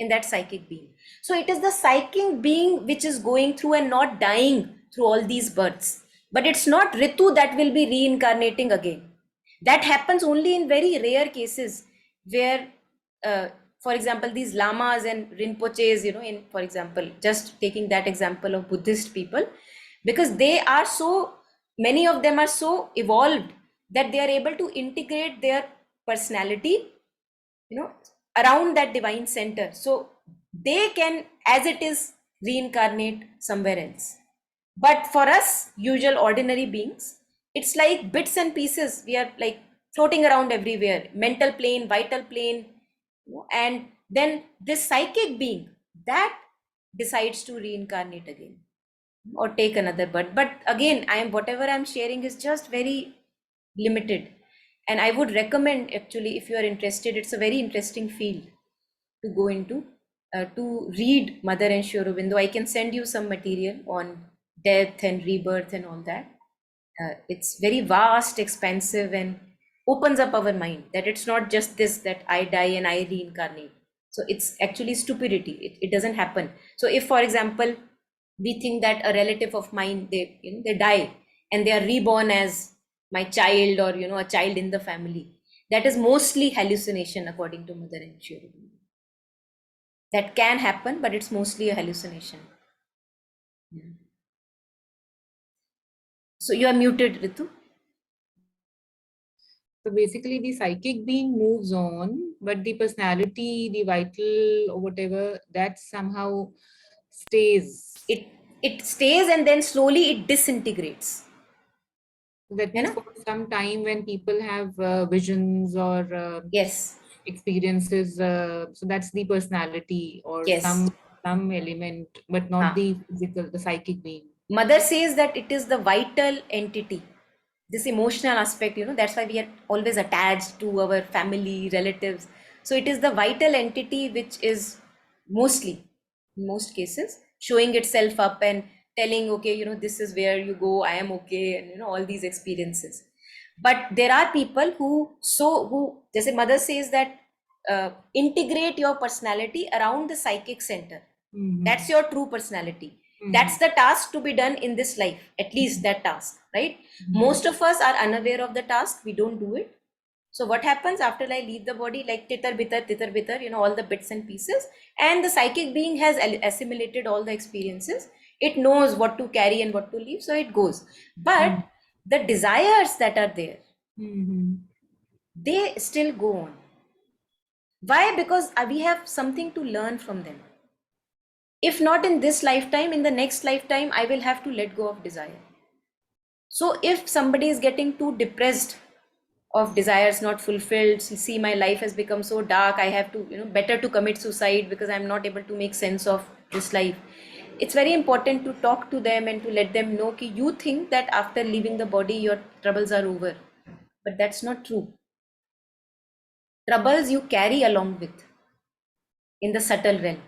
in that psychic being. So it is the psychic being which is going through and not dying through all these births. But it's not Ritu that will be reincarnating again. That happens only in very rare cases where, for example, these lamas and rinpoches, in, for example, just taking that example of Buddhist people, because they are so, many of them are so evolved that they are able to integrate their personality, around that divine center. So they can, as it is, reincarnate somewhere else. But for us, usual ordinary beings, it's like bits and pieces. We are like floating around everywhere, mental plane, vital plane, and then this psychic being that decides to reincarnate again or take another birth. But again, whatever I'm sharing is just very limited. And I would recommend, actually, if you are interested, it's a very interesting field to go into, to read Mother and Sri Aurobindo. I can send you some material on death and rebirth and all that. It's very vast, expansive, and opens up our mind that it's not just this, that I die and I reincarnate. So it's actually stupidity. It doesn't happen. So if, for example, we think that a relative of mine, they die and they are reborn as my child, or a child in the family, that is mostly hallucination, according to Mother and Sri Aurobindo. That can happen, but it's mostly a hallucination. Yeah. So you are muted, Ritu. So basically, the psychic being moves on, but the personality, the vital or whatever, that somehow stays. It stays, and then slowly it disintegrates. So that means for some time when people have visions or Yes. experiences, so that's the personality or Yes. some element, but not the physical, the psychic being. Mother says that it is the vital entity, this emotional aspect, that's why we are always attached to our family, relatives. So it is the vital entity which is mostly, in most cases, showing itself up and telling, okay, this is where you go, I am okay, and all these experiences. But there are people who, just Mother says that, integrate your personality around the psychic center. That's your true personality. That's the task to be done in this life, at least that task, right? Most of us are unaware of the task, we don't do it. So what happens after I leave the body, like titar bitar, all the bits and pieces, and the psychic being has assimilated all the experiences. It knows what to carry and what to leave, so it goes. But the desires that are there, they still go on. Why? Because we have something to learn from them. If not in this lifetime, in the next lifetime, I will have to let go of desire. So if somebody is getting too depressed of desires not fulfilled, see my life has become so dark, I have to, better to commit suicide because I'm not able to make sense of this life. It's very important to talk to them and to let them know that you think that after leaving the body, your troubles are over. But that's not true. Troubles you carry along with in the subtle realm.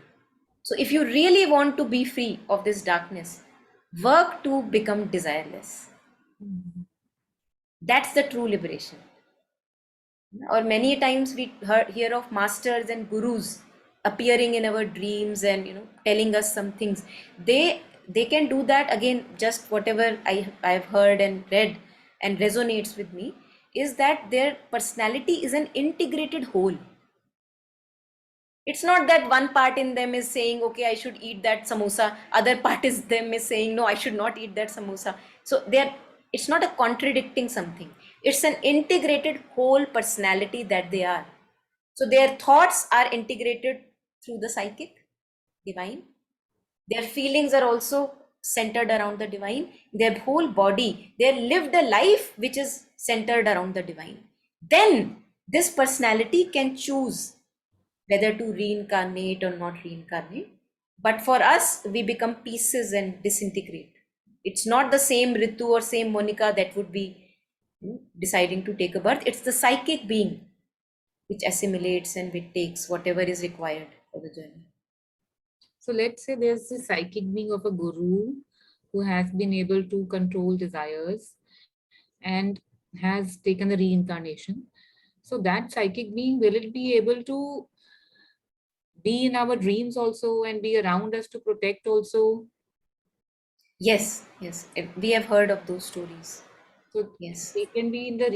So if you really want to be free of this darkness, work to become desireless. That's the true liberation. Or many times we hear of masters and gurus appearing in our dreams and telling us some things. They can do that. Again, just whatever I've heard and read and resonates with me is that their personality is an integrated whole. It's not that one part in them is saying, okay, I should eat that samosa, other part is them is saying, no, I should not eat that samosa. So it's not a contradicting something, it's an integrated whole personality that they are. So their thoughts are integrated through the psychic divine, their feelings are also centered around the divine, their whole body, they lived a life which is centered around the divine. Then this personality can choose whether to reincarnate or not reincarnate. But for us, we become pieces and disintegrate. It's not the same Ritu or same Monica that would be deciding to take a birth. It's the psychic being which assimilates and which takes whatever is required for the journey. So let's say there's the psychic being of a guru who has been able to control desires and has taken the reincarnation. So that psychic being, will it be able to be in our dreams also and be around us to protect also? Yes, yes. We have heard of those stories. So Yes. they can be in the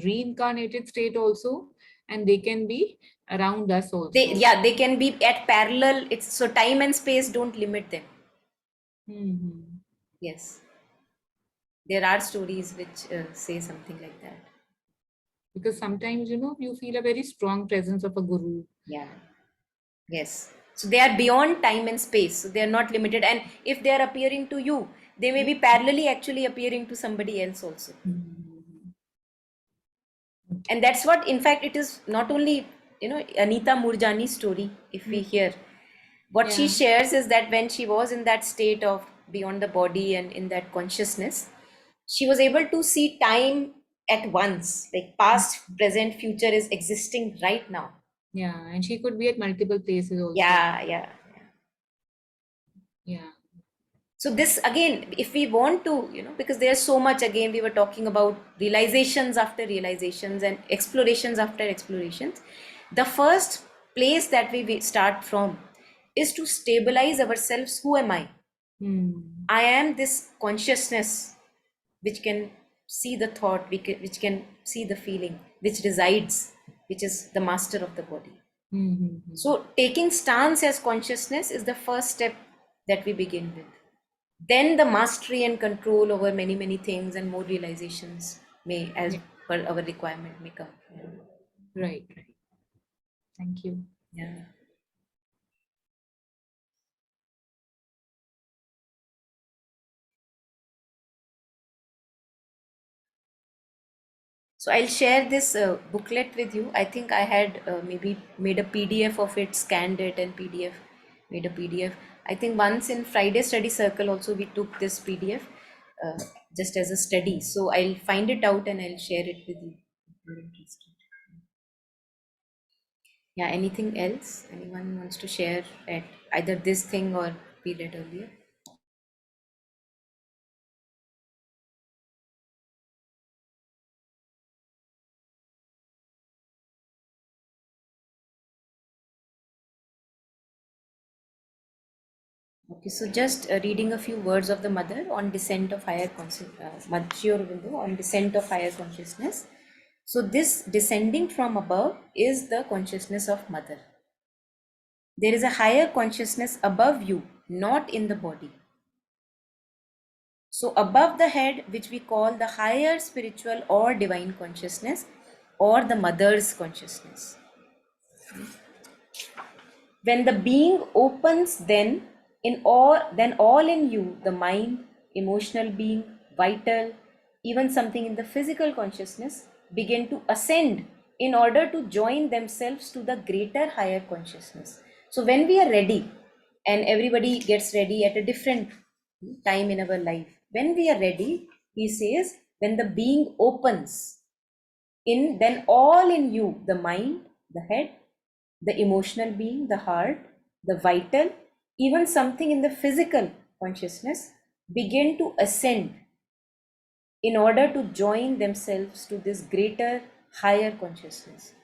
reincarnated state also, and they can be around us also. They can be at parallel. It's so time and space don't limit them. Mhm. Yes. There are stories which say something like that. Because sometimes, you feel a very strong presence of a guru. Yeah. Yes. So they are beyond time and space. So they are not limited. And if they are appearing to you, they may be parallelly actually appearing to somebody else also. Mhm. And that's what, in fact, it is not only, Anita Murjani's story, if we hear. What she Yeah. shares is that when she was in that state of beyond the body and in that consciousness, she was able to see time at once, like past, present, future is existing right now. Yeah. And she could be at multiple places also. Yeah, yeah. Yeah. So this again, if we want to, because there's so much, again, we were talking about realizations after realizations and explorations after explorations. The first place that we start from is to stabilize ourselves. Who am I? Hmm. I am this consciousness which can see the thought, which can see the feeling, which resides, which is the master of the body. Mm-hmm. So taking stance as consciousness is the first step that we begin with. Then the mastery and control over many, many things and more realizations may, as per our requirement, may come. Right. Right. Thank you. Yeah. So I'll share this booklet with you. I think I had maybe made a PDF of it, scanned it, and made a PDF. I think once in Friday Study Circle also we took this PDF uh, just as a study. So I'll find it out and I'll share it with you if you're interested. Yeah, anything else? Anyone wants to share at either this thing or we read earlier? Okay, so just reading a few words of the mother on descent of higher consciousness, Mother Sri Aurobindo on descent of higher consciousness. So this descending from above is the consciousness of mother. There is a higher consciousness above you, not in the body. So above the head, which we call the higher spiritual or divine consciousness or the mother's consciousness. When the being opens, then then all in you, the mind, emotional being, vital, even something in the physical consciousness, begin to ascend in order to join themselves to the greater higher consciousness. So when we are ready, and everybody gets ready at a different time in our life, when we are ready, he says, when the being opens in, then all in you, the mind, the head, the emotional being, the heart, the vital, even something in the physical consciousness, begin to ascend in order to join themselves to this greater, higher consciousness.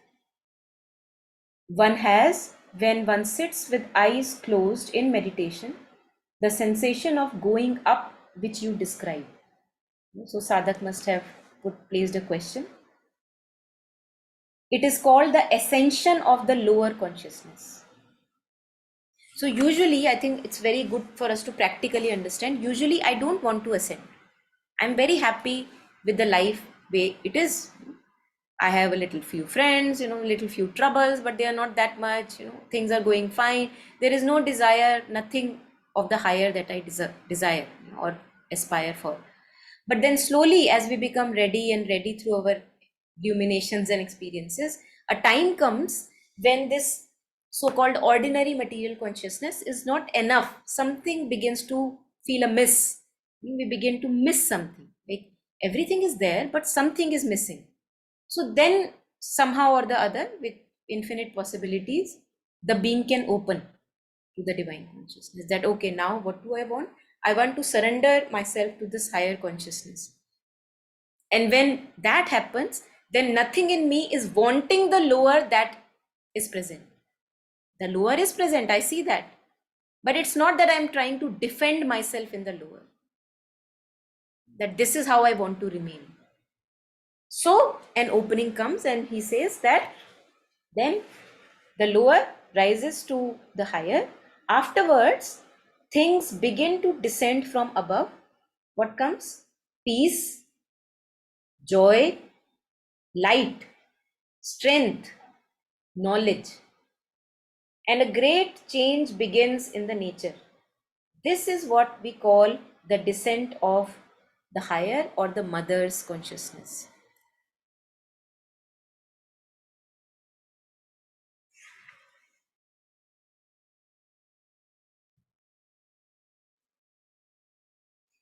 One has, when one sits with eyes closed in meditation, the sensation of going up, which you describe. So sadhak must have placed a question. It is called the ascension of the lower consciousness. So usually, I think it's very good for us to practically understand. Usually, I don't want to ascend. I'm very happy with the life way it is. I have a little few friends, little few troubles, but they are not that much. Things are going fine. There is no desire, nothing of the higher that I desire or aspire for. But then slowly, as we become ready and ready through our illuminations and experiences, a time comes when this so-called ordinary material consciousness is not enough. Something begins to feel amiss. We begin to miss something. Like everything is there, but something is missing. So then somehow or the other, with infinite possibilities, the being can open to the divine consciousness. That, okay, now what do I want? I want to surrender myself to this higher consciousness. And when that happens, then nothing in me is wanting the lower that is present. The lower is present, I see that. But it's not that I'm trying to defend myself in the lower. That this is how I want to remain. So an opening comes and he says that then the lower rises to the higher. Afterwards, things begin to descend from above. What comes? Peace, joy, light, strength, knowledge. And a great change begins in the nature. This is what we call the descent of the higher or the mother's consciousness.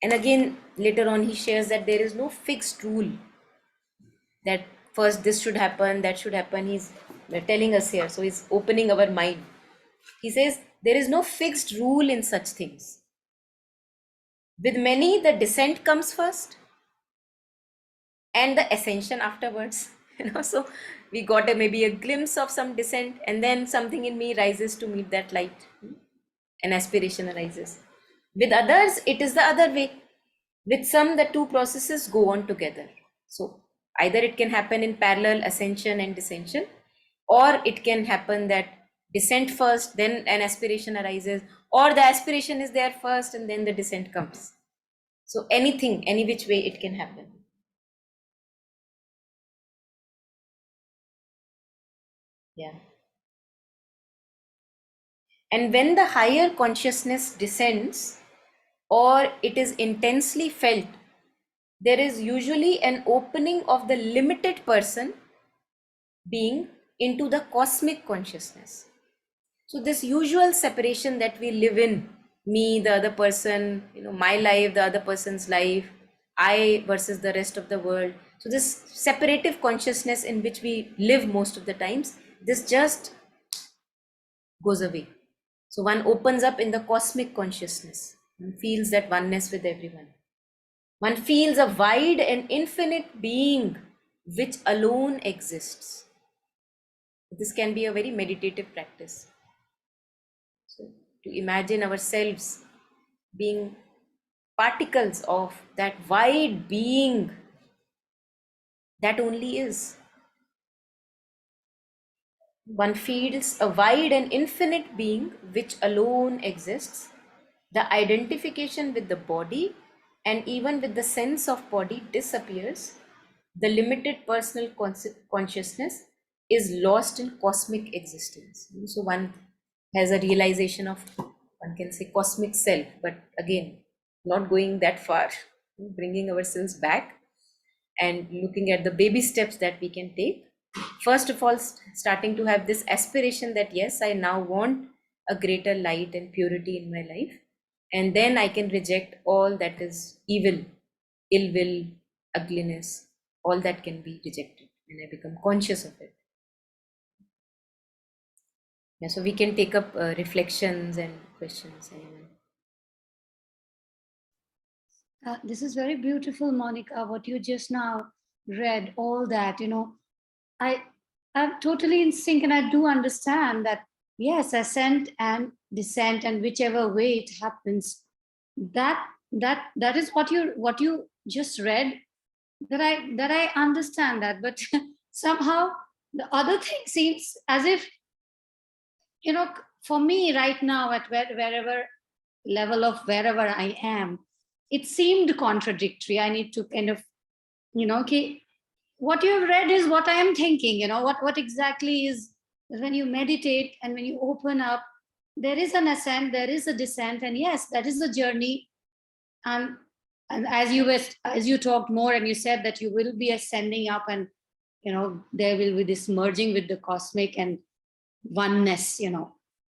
And again, later on, he shares that there is no fixed rule that first this should happen, that should happen. He's telling us here. So he's opening our mind. He says there is no fixed rule in such things. With many, the descent comes first and the ascension afterwards. So we got maybe a glimpse of some descent, and then something in me rises to meet that light. An aspiration arises. With others, it is the other way. With some, the two processes go on together. So either it can happen in parallel, ascension and descension, or it can happen that descent first, then an aspiration arises, or the aspiration is there first and then the descent comes. So anything, any which way it can happen. Yeah. And when the higher consciousness descends, or it is intensely felt, there is usually an opening of the limited person being into the cosmic consciousness. So this usual separation that we live in, me, the other person, my life, the other person's life, I versus the rest of the world. So this separative consciousness in which we live most of the times, this just goes away. So one opens up in the cosmic consciousness and feels that oneness with everyone. One feels a wide and infinite being which alone exists. This can be a very meditative practice. So to imagine ourselves being particles of that wide being that only is. One feels a wide and infinite being which alone exists. The identification with the body and even with the sense of body disappears. The limited personal consciousness is lost in cosmic existence. So one has a realization of one can say, cosmic self, but again, not going that far, bringing ourselves back and looking at the baby steps that we can take. First of all, starting to have this aspiration that yes, I now want a greater light and purity in my life. And then I can reject all that is evil, ill will, ugliness, all that can be rejected when I become conscious of it. Yeah, so we can take up reflections and questions. Anyone? This is very beautiful, Monica, what you just now read, all that, I, I'm totally in sync, and I do understand that, yes, ascent and descent, and whichever way it happens, that is what you just read, that I understand that. But somehow the other thing seems as if, for me right now, at wherever level of wherever I am, it seemed contradictory. I need to kind of, okay, what you have read is what I am thinking, what exactly is, when you meditate and when you open up, there is an ascent, there is a descent, and yes, that is the journey. And as you talked more, and you said that you will be ascending up, and there will be this merging with the cosmic and oneness,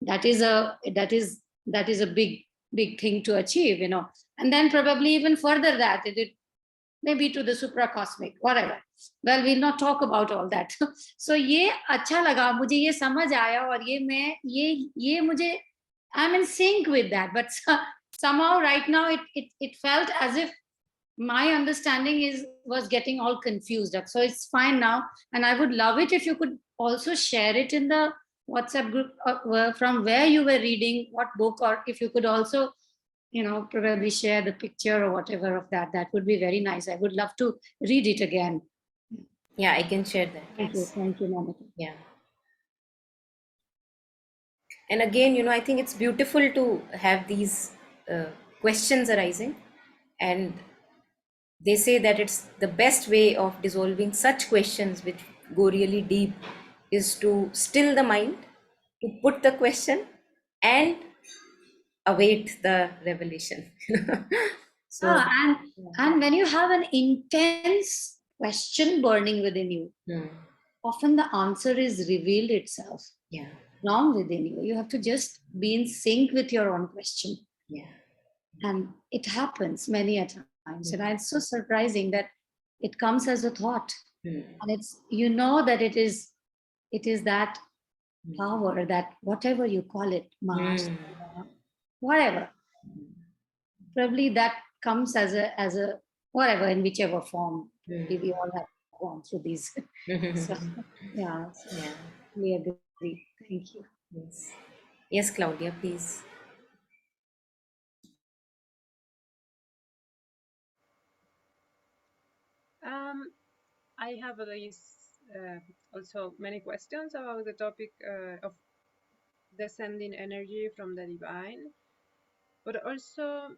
that is a big thing to achieve, and then probably even further that it maybe to the supracosmic, whatever. Well, we'll not talk about all that. So ये अच्छा लगा मुझे, ये समझ आया, और ये मुझे, I'm in sync with that. But somehow right now it felt as if my understanding was getting all confused up. So it's fine now, and I would love it if you could also share it in the WhatsApp group, from where you were reading, what book, or if you could also probably share the picture or whatever of that. That would be very nice. I would love to read it again. Yeah, I can share that. Yes. Thank you, Monica. Yeah. And again, I think it's beautiful to have these questions arising. And they say that it's the best way of dissolving such questions which go really deep is to still the mind, to put the question and await the revelation. So, And yeah. and when you have an intense question burning within you, often the answer is revealed itself Yeah. from within you. You have to just be in sync with your own question. Yeah. And it happens many a times. And it's so surprising that it comes as a thought. And it's, that it is that power, that whatever you call it, Mars, whatever, probably that comes as a whatever, in whichever form. We all have gone through these. So yeah, so Yeah. we agree. Thank you. Yes. Yes, Claudia, please. I have also many questions about the topic of descending energy from the divine, but also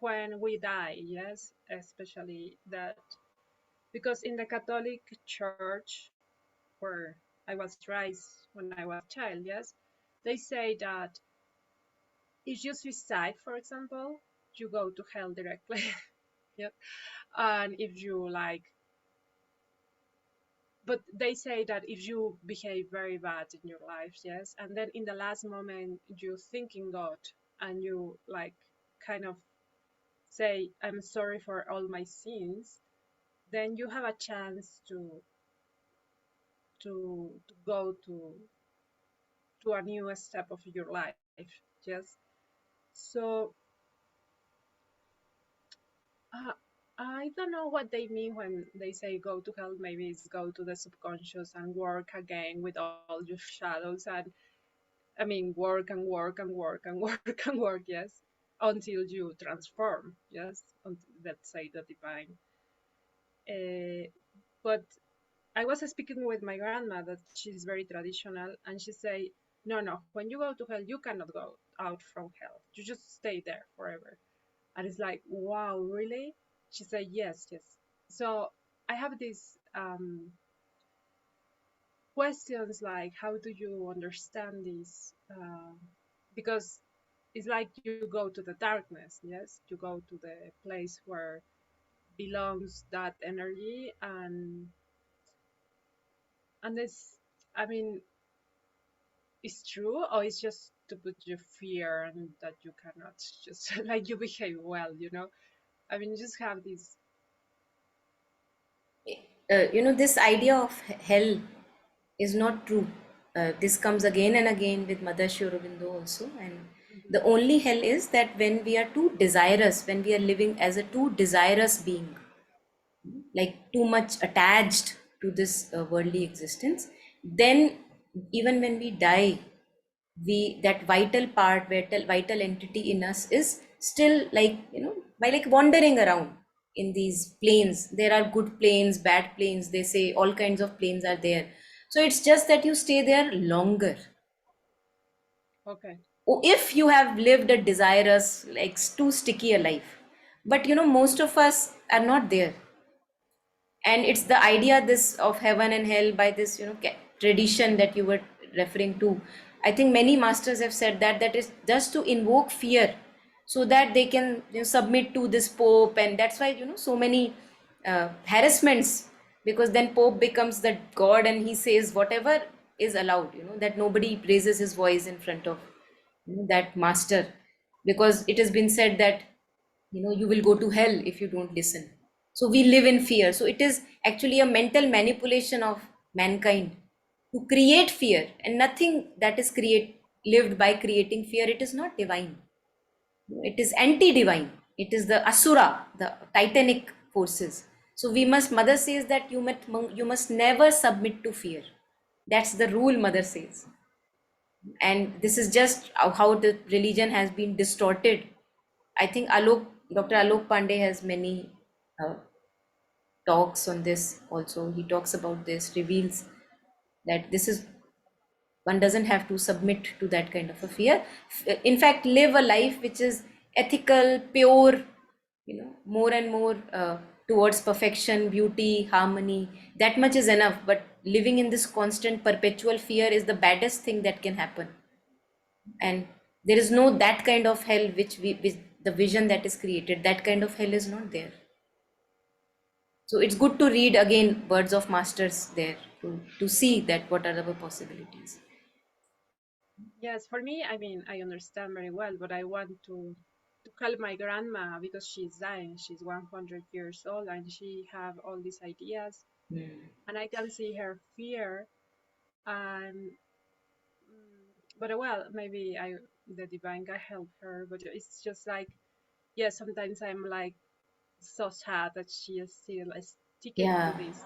when we die, yes, especially that, because in the Catholic Church where I was raised when I was a child, yes, they say that if you suicide, for example, you go to hell directly. Yeah, and if you like, but they say that if you behave very bad in your life, yes, and then in the last moment you think in God and you like kind of say, I'm sorry for all my sins, then you have a chance to go to a new step of your life. Yes. So uh, I don't know what they mean when they say go to hell. Maybe it's go to the subconscious and work again with all your shadows, and I mean work and work and work and work and work, yes, until you transform, yes, until, let's say, the divine. But I was speaking with my grandma that she's very traditional, and she say, no, when you go to hell, you cannot go out from hell. You just stay there forever. And it's like, wow, really? She said, yes. So I have this questions like, how do you understand this? Because it's like you go to the darkness, yes, you go to the place where belongs that energy, and this, I mean, it's true, or it's just to put you fear and that you cannot just like you behave well, you know. I mean, you just have this. This idea of hell is not true. This comes again and again with Mother Sri Aurobindo also. And Mhm. the only hell is that when we are too desirous, when we are living as a too desirous being, like too much attached to this worldly existence, then even when we die, we, that vital part, vital entity in us is still, like, by like wandering around in these planes. There are good planes, bad planes, they say all kinds of planes are there. So it's just that you stay there longer. Okay. Or if you have lived a desirous, like too sticky a life. But most of us are not there. And it's the idea this of heaven and hell by this tradition that you were referring to. I think many masters have said that that is just to invoke fear, so that they can submit to this pope. And that's why so many harassments, because then pope becomes the god and he says whatever is allowed, that nobody raises his voice in front of that master, because it has been said that you will go to hell if you don't listen. So we live in fear. So it is actually a mental manipulation of mankind to create fear, and nothing that is lived by creating fear, it is not divine. It is anti-divine. It is the asura, the titanic forces. So we must, mother says that you must never submit to fear. That's the rule, mother says. And this is just how the religion has been distorted. I think Dr. Alok Pandey has many uh, talks on this also. He talks about this, reveals that this is, one doesn't have to submit to that kind of a fear. In fact, live a life which is ethical, pure, more and more towards perfection, beauty, harmony. That much is enough. But living in this constant, perpetual fear is the baddest thing that can happen. And there is no that kind of hell which the vision that is created, that kind of hell is not there. So it's good to read again words of masters there, to see that what are our possibilities. Yes, for me, I mean, I understand very well, but I want to call my grandma because she's dying. She's 100 years old and she have all these ideas, Mm. and I can see her fear. And but well, maybe I the divine can help her. But it's just like, yeah, sometimes I'm like so sad that she is still sticking to Yeah. this.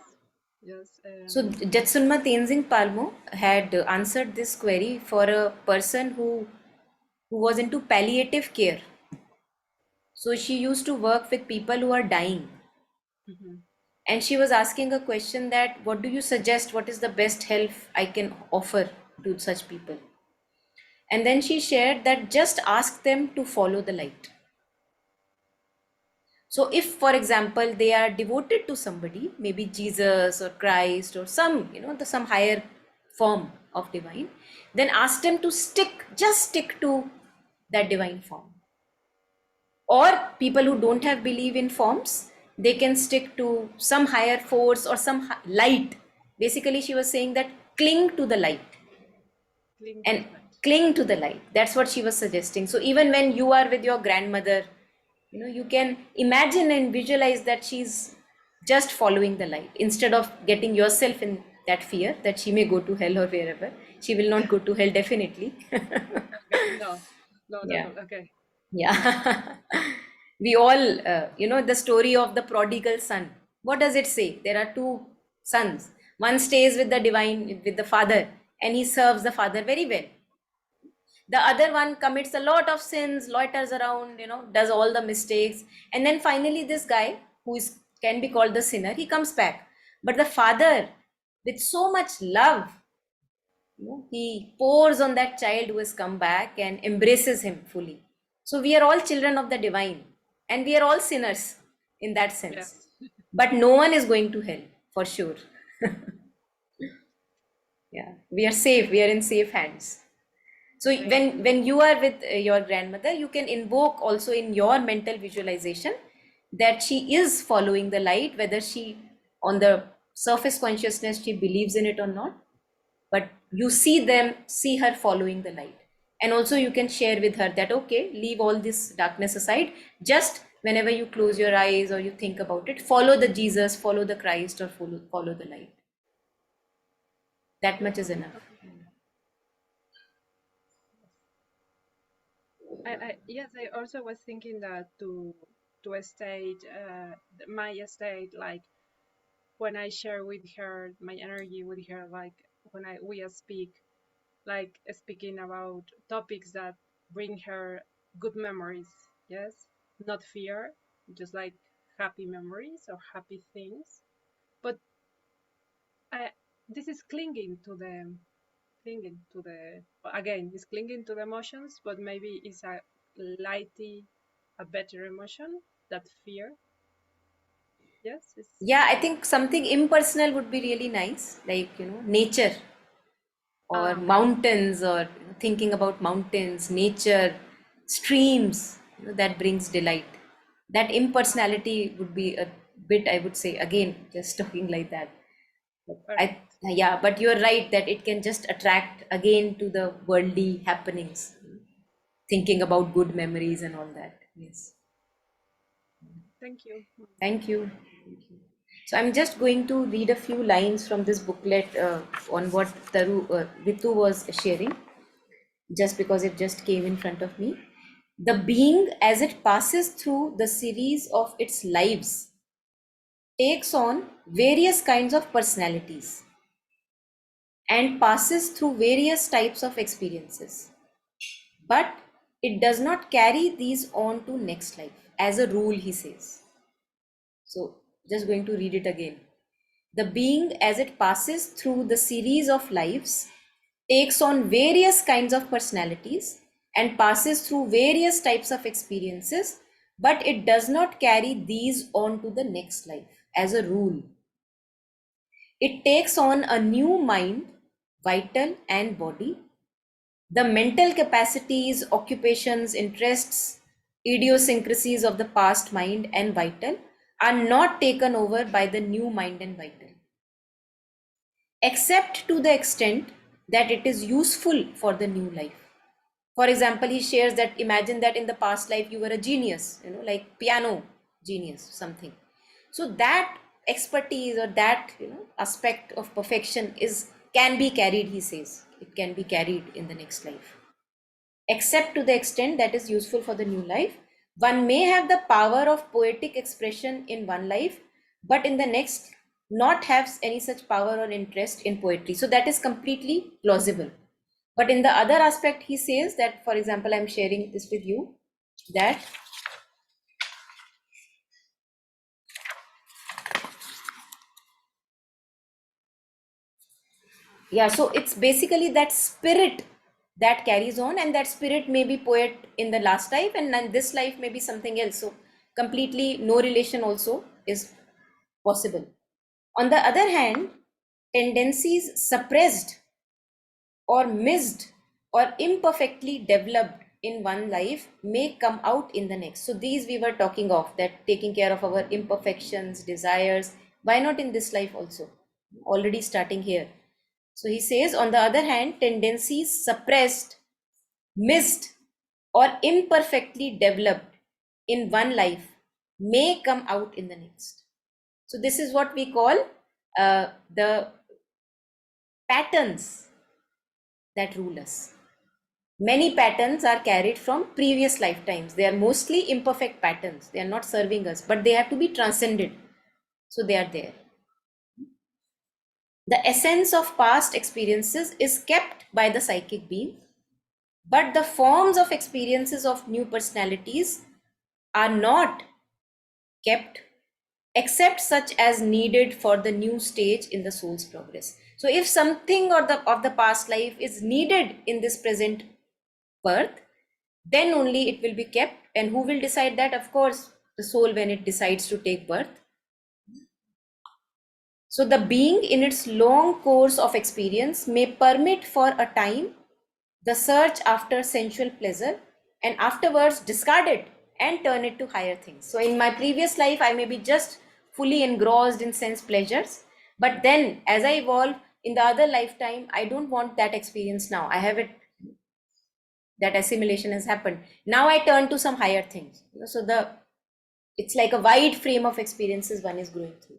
Yes. So Jetsulma Tenzing Palmo had answered this query for a person who was into palliative care. So she used to work with people who are dying. hmm And she was asking a question that, what do you suggest? What is the best help I can offer to such people? And then she shared that just ask them to follow the light. So if, for example, they are devoted to somebody, maybe Jesus or Christ or some, some higher form of divine, then ask them to just stick to that divine form. Or people who don't have belief in forms, they can stick to some higher force or some light. Basically, she was saying that cling to the light, Cling to and the light. cling to the light. That's what she was suggesting. So even when you are with your grandmother, you can imagine and visualize that she's just following the light, instead of getting yourself in that fear that she may go to hell or wherever. She will not go to hell, definitely. Okay. No, not at Yeah. all. Okay. Yeah. We all, the story of the prodigal son. What does it say? There are two sons. One stays with the divine, with the father, and he serves the father very well. The other one commits a lot of sins, loiters around, does all the mistakes. And then finally, this guy, who is can be called the sinner, he comes back. But the father, with so much love, he pours on that child who has come back and embraces him fully. So we are all children of the divine, and we are all sinners in that sense. Yes. But no one is going to hell, for sure. Yeah, we are safe. We are in safe hands. So Thank you. when you are with your grandmother, you can invoke also in your mental visualization that she is following the light, whether she on the surface consciousness she believes in it or not, but you see her following the light. And also you can share with her that, okay, leave all this darkness aside. Just whenever you close your eyes or you think about it, follow the Jesus, follow the Christ, or follow the light. That much is enough. Okay. Yes, I also was thinking that to a state, my state, like when I share with her my energy with her, like when we speak, like speaking about topics that bring her good memories. Yes, not fear, just like happy memories or happy things. But I, this is clinging to the again, it's clinging to the emotions, but maybe it's a lighty, a better emotion that fear. Yes, it's Yeah, I think something impersonal would be really nice, like, nature or okay. mountains, or thinking about mountains, nature, streams, that brings delight. That impersonality would be a bit, I would say, again, just talking like that. But Perfect. yeah, but you're right that it can just attract again to the worldly happenings, thinking about good memories and all that. Yes. Thank you. Thank you. So I'm just going to read a few lines from this booklet on what Ritu was sharing, just because it just came in front of me. The being, as it passes through the series of its lives, takes on various kinds of personalities and passes through various types of experiences. But it does not carry these on to next life, as a rule, he says. So, just going to read it again. The being, as it passes through the series of lives, takes on various kinds of personalities and passes through various types of experiences, but it does not carry these on to the next life, as a rule. It takes on a new mind, vital, and body. The mental capacities, occupations, interests, idiosyncrasies of the past mind and vital are not taken over by the new mind and vital, except to the extent that it is useful for the new life. For example, he shares that imagine that in the past life you were a genius, like piano genius, something. So that expertise or that aspect of perfection is can be carried, he says. It can be carried in the next life, except to the extent that is useful for the new life. One may have the power of poetic expression in one life, but in the next not have any such power or interest in poetry. So that is completely plausible. But in the other aspect, he says that, for example, I'm sharing this with you, that yeah, so it's basically that spirit that carries on, and that spirit may be poet in the last life, and then this life may be something else. So completely no relation also is possible. On the other hand, tendencies suppressed or missed or imperfectly developed in one life may come out in the next. So these we were talking of, that taking care of our imperfections, desires, why not in this life also? Already starting here. So he says, on the other hand, tendencies suppressed, missed, or imperfectly developed in one life may come out in the next. So this is what we call the patterns that rule us. Many patterns are carried from previous lifetimes. They are mostly imperfect patterns. They are not serving us, but they have to be transcended. So they are there. The essence of past experiences is kept by the psychic being, but the forms of experiences of new personalities are not kept, except such as needed for the new stage in the soul's progress. So if something or the of the past life is needed in this present birth, then only it will be kept. And who will decide that? Of course, the soul, when it decides to take birth. So the being in its long course of experience may permit for a time the search after sensual pleasure and afterwards discard it and turn it to higher things. So in my previous life, I may be just fully engrossed in sense pleasures, but then as I evolve in the other lifetime, I don't want that experience now. I have it, that assimilation has happened. Now I turn to some higher things. So it's like a wide frame of experiences one is going through.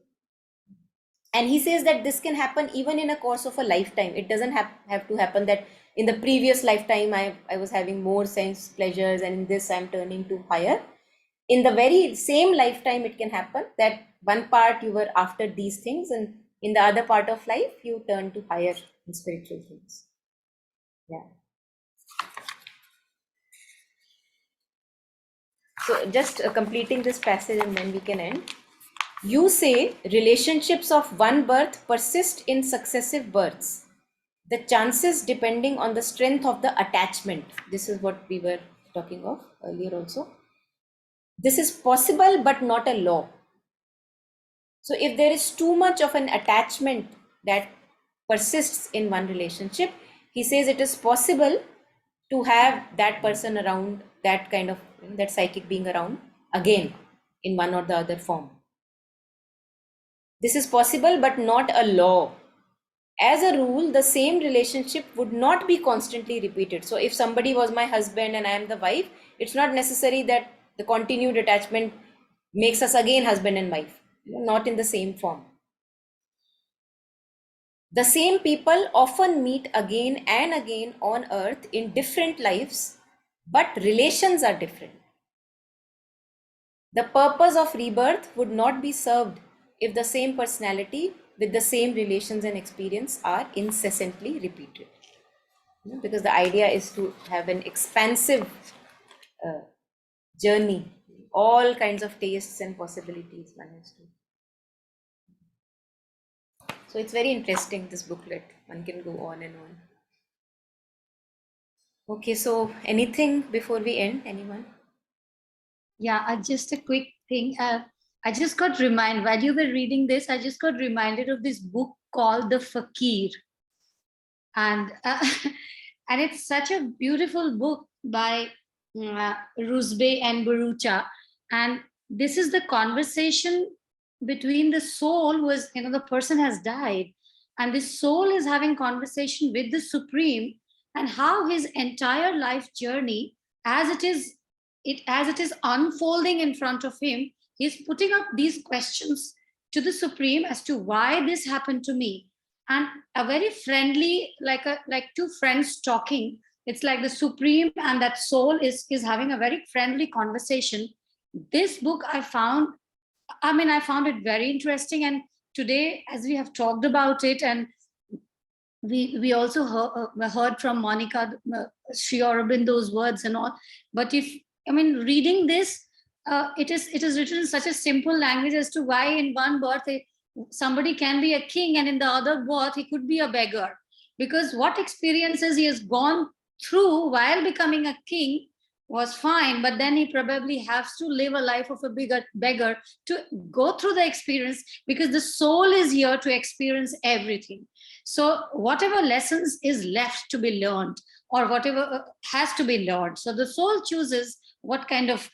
And he says that this can happen even in a course of a lifetime. It doesn't have to happen that in the previous lifetime I was having more sense pleasures and in this I'm turning to higher. In the very same lifetime it can happen that one part you were after these things and in the other part of life you turn to higher spiritual things. Yeah. So just completing this passage and then we can end. You say relationships of one birth persist in successive births. The chances depending on the strength of the attachment. This is what we were talking of earlier also. This is possible but not a law. So if there is too much of an attachment that persists in one relationship, he says it is possible to have that person around, that kind of, that psychic being around again in one or the other form. This is possible but not a law. As a rule, the same relationship would not be constantly repeated. So if somebody was my husband and I am the wife, it's not necessary that the continued attachment makes us again husband and wife, not in the same form. The same people often meet again and again on earth in different lives, but relations are different. The purpose of rebirth would not be served if the same personality with the same relations and experience are incessantly repeated. Because the idea is to have an expansive journey, all kinds of tastes and possibilities one has to. So it's very interesting, this booklet. One can go on and on. Okay, so anything before we end, anyone? Yeah, just a quick thing. I just got reminded, while you were reading this, I just got reminded of this book called The Fakir. And and it's such a beautiful book by Rusbe and Barucha. And this is the conversation between the soul who is, the person has died, and this soul is having conversation with the Supreme, and how his entire life journey, as it is unfolding in front of him, he's putting up these questions to the Supreme as to why this happened to me. And a very friendly, like two friends talking. It's like the Supreme and that soul is having a very friendly conversation. This book I found it very interesting. And today, as we have talked about it, and we also heard from Monica Sri Aurobindo's words and all. But reading this, it is written in such a simple language as to why in one birth somebody can be a king and in the other birth he could be a beggar, because what experiences he has gone through while becoming a king was fine, but then he probably has to live a life of a beggar to go through the experience, because the soul is here to experience everything. So whatever lessons is left to be learned, or whatever has to be learned, so the soul chooses what kind of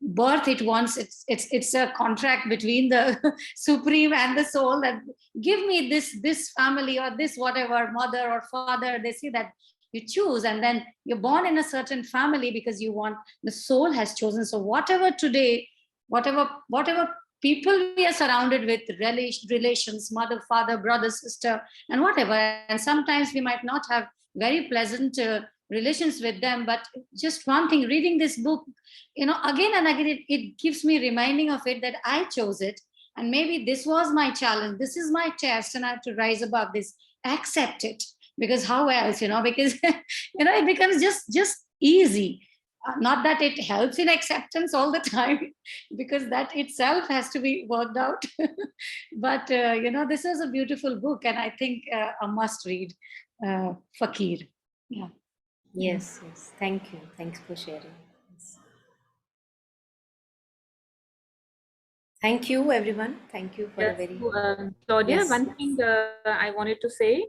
birth it wants. It's a contract between the Supreme and the soul, that give me this family or this whatever mother or father. They say that you choose, and then you're born in a certain family because you want, the soul has chosen. So whatever today, whatever people we are surrounded with, relations, mother, father, brother, sister, and whatever, and sometimes we might not have very pleasant relations with them, but just one thing, reading this book, again and again, it gives me reminding of it, that I chose it, and maybe this was my challenge, this is my test, and I have to rise above this, accept it, because how else, because it becomes just easy. Not that it helps in acceptance all the time, because that itself has to be worked out. But this is a beautiful book, and I think a must read, Fakir. Yeah. Yes, yes. Thank you. Thanks for sharing. Yes. Thank you, everyone. Thank you for a Yes, very, so, Claudia, yes. one thing I wanted to say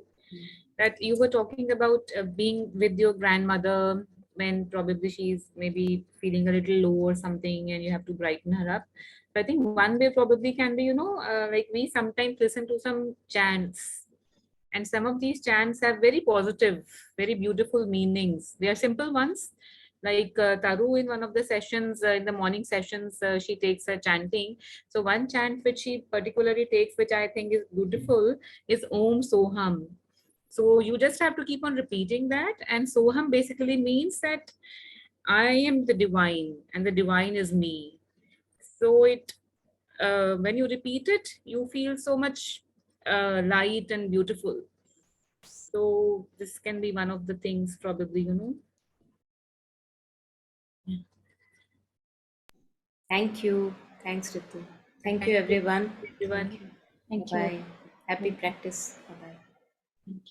that you were talking about being with your grandmother when probably she's maybe feeling a little low or something and you have to brighten her up. So I think one way probably can be, like we sometimes listen to some chants, and some of these chants have very positive, very beautiful meanings. They are simple ones. Like Taru in one of the sessions, in the morning sessions, she takes a chanting. So one chant which she particularly takes, which I think is beautiful, is Om Soham. So you just have to keep on repeating that. And Soham basically means that I am the divine and the divine is me. So when you repeat it, you feel so much light and beautiful. So this can be one of the things probably. Thank you. Thanks, Ritu. Thank you, Thank you everyone. Thank everyone. you. Thank you. Bye-bye. Happy Thank you. practice. Bye-bye. Thank you.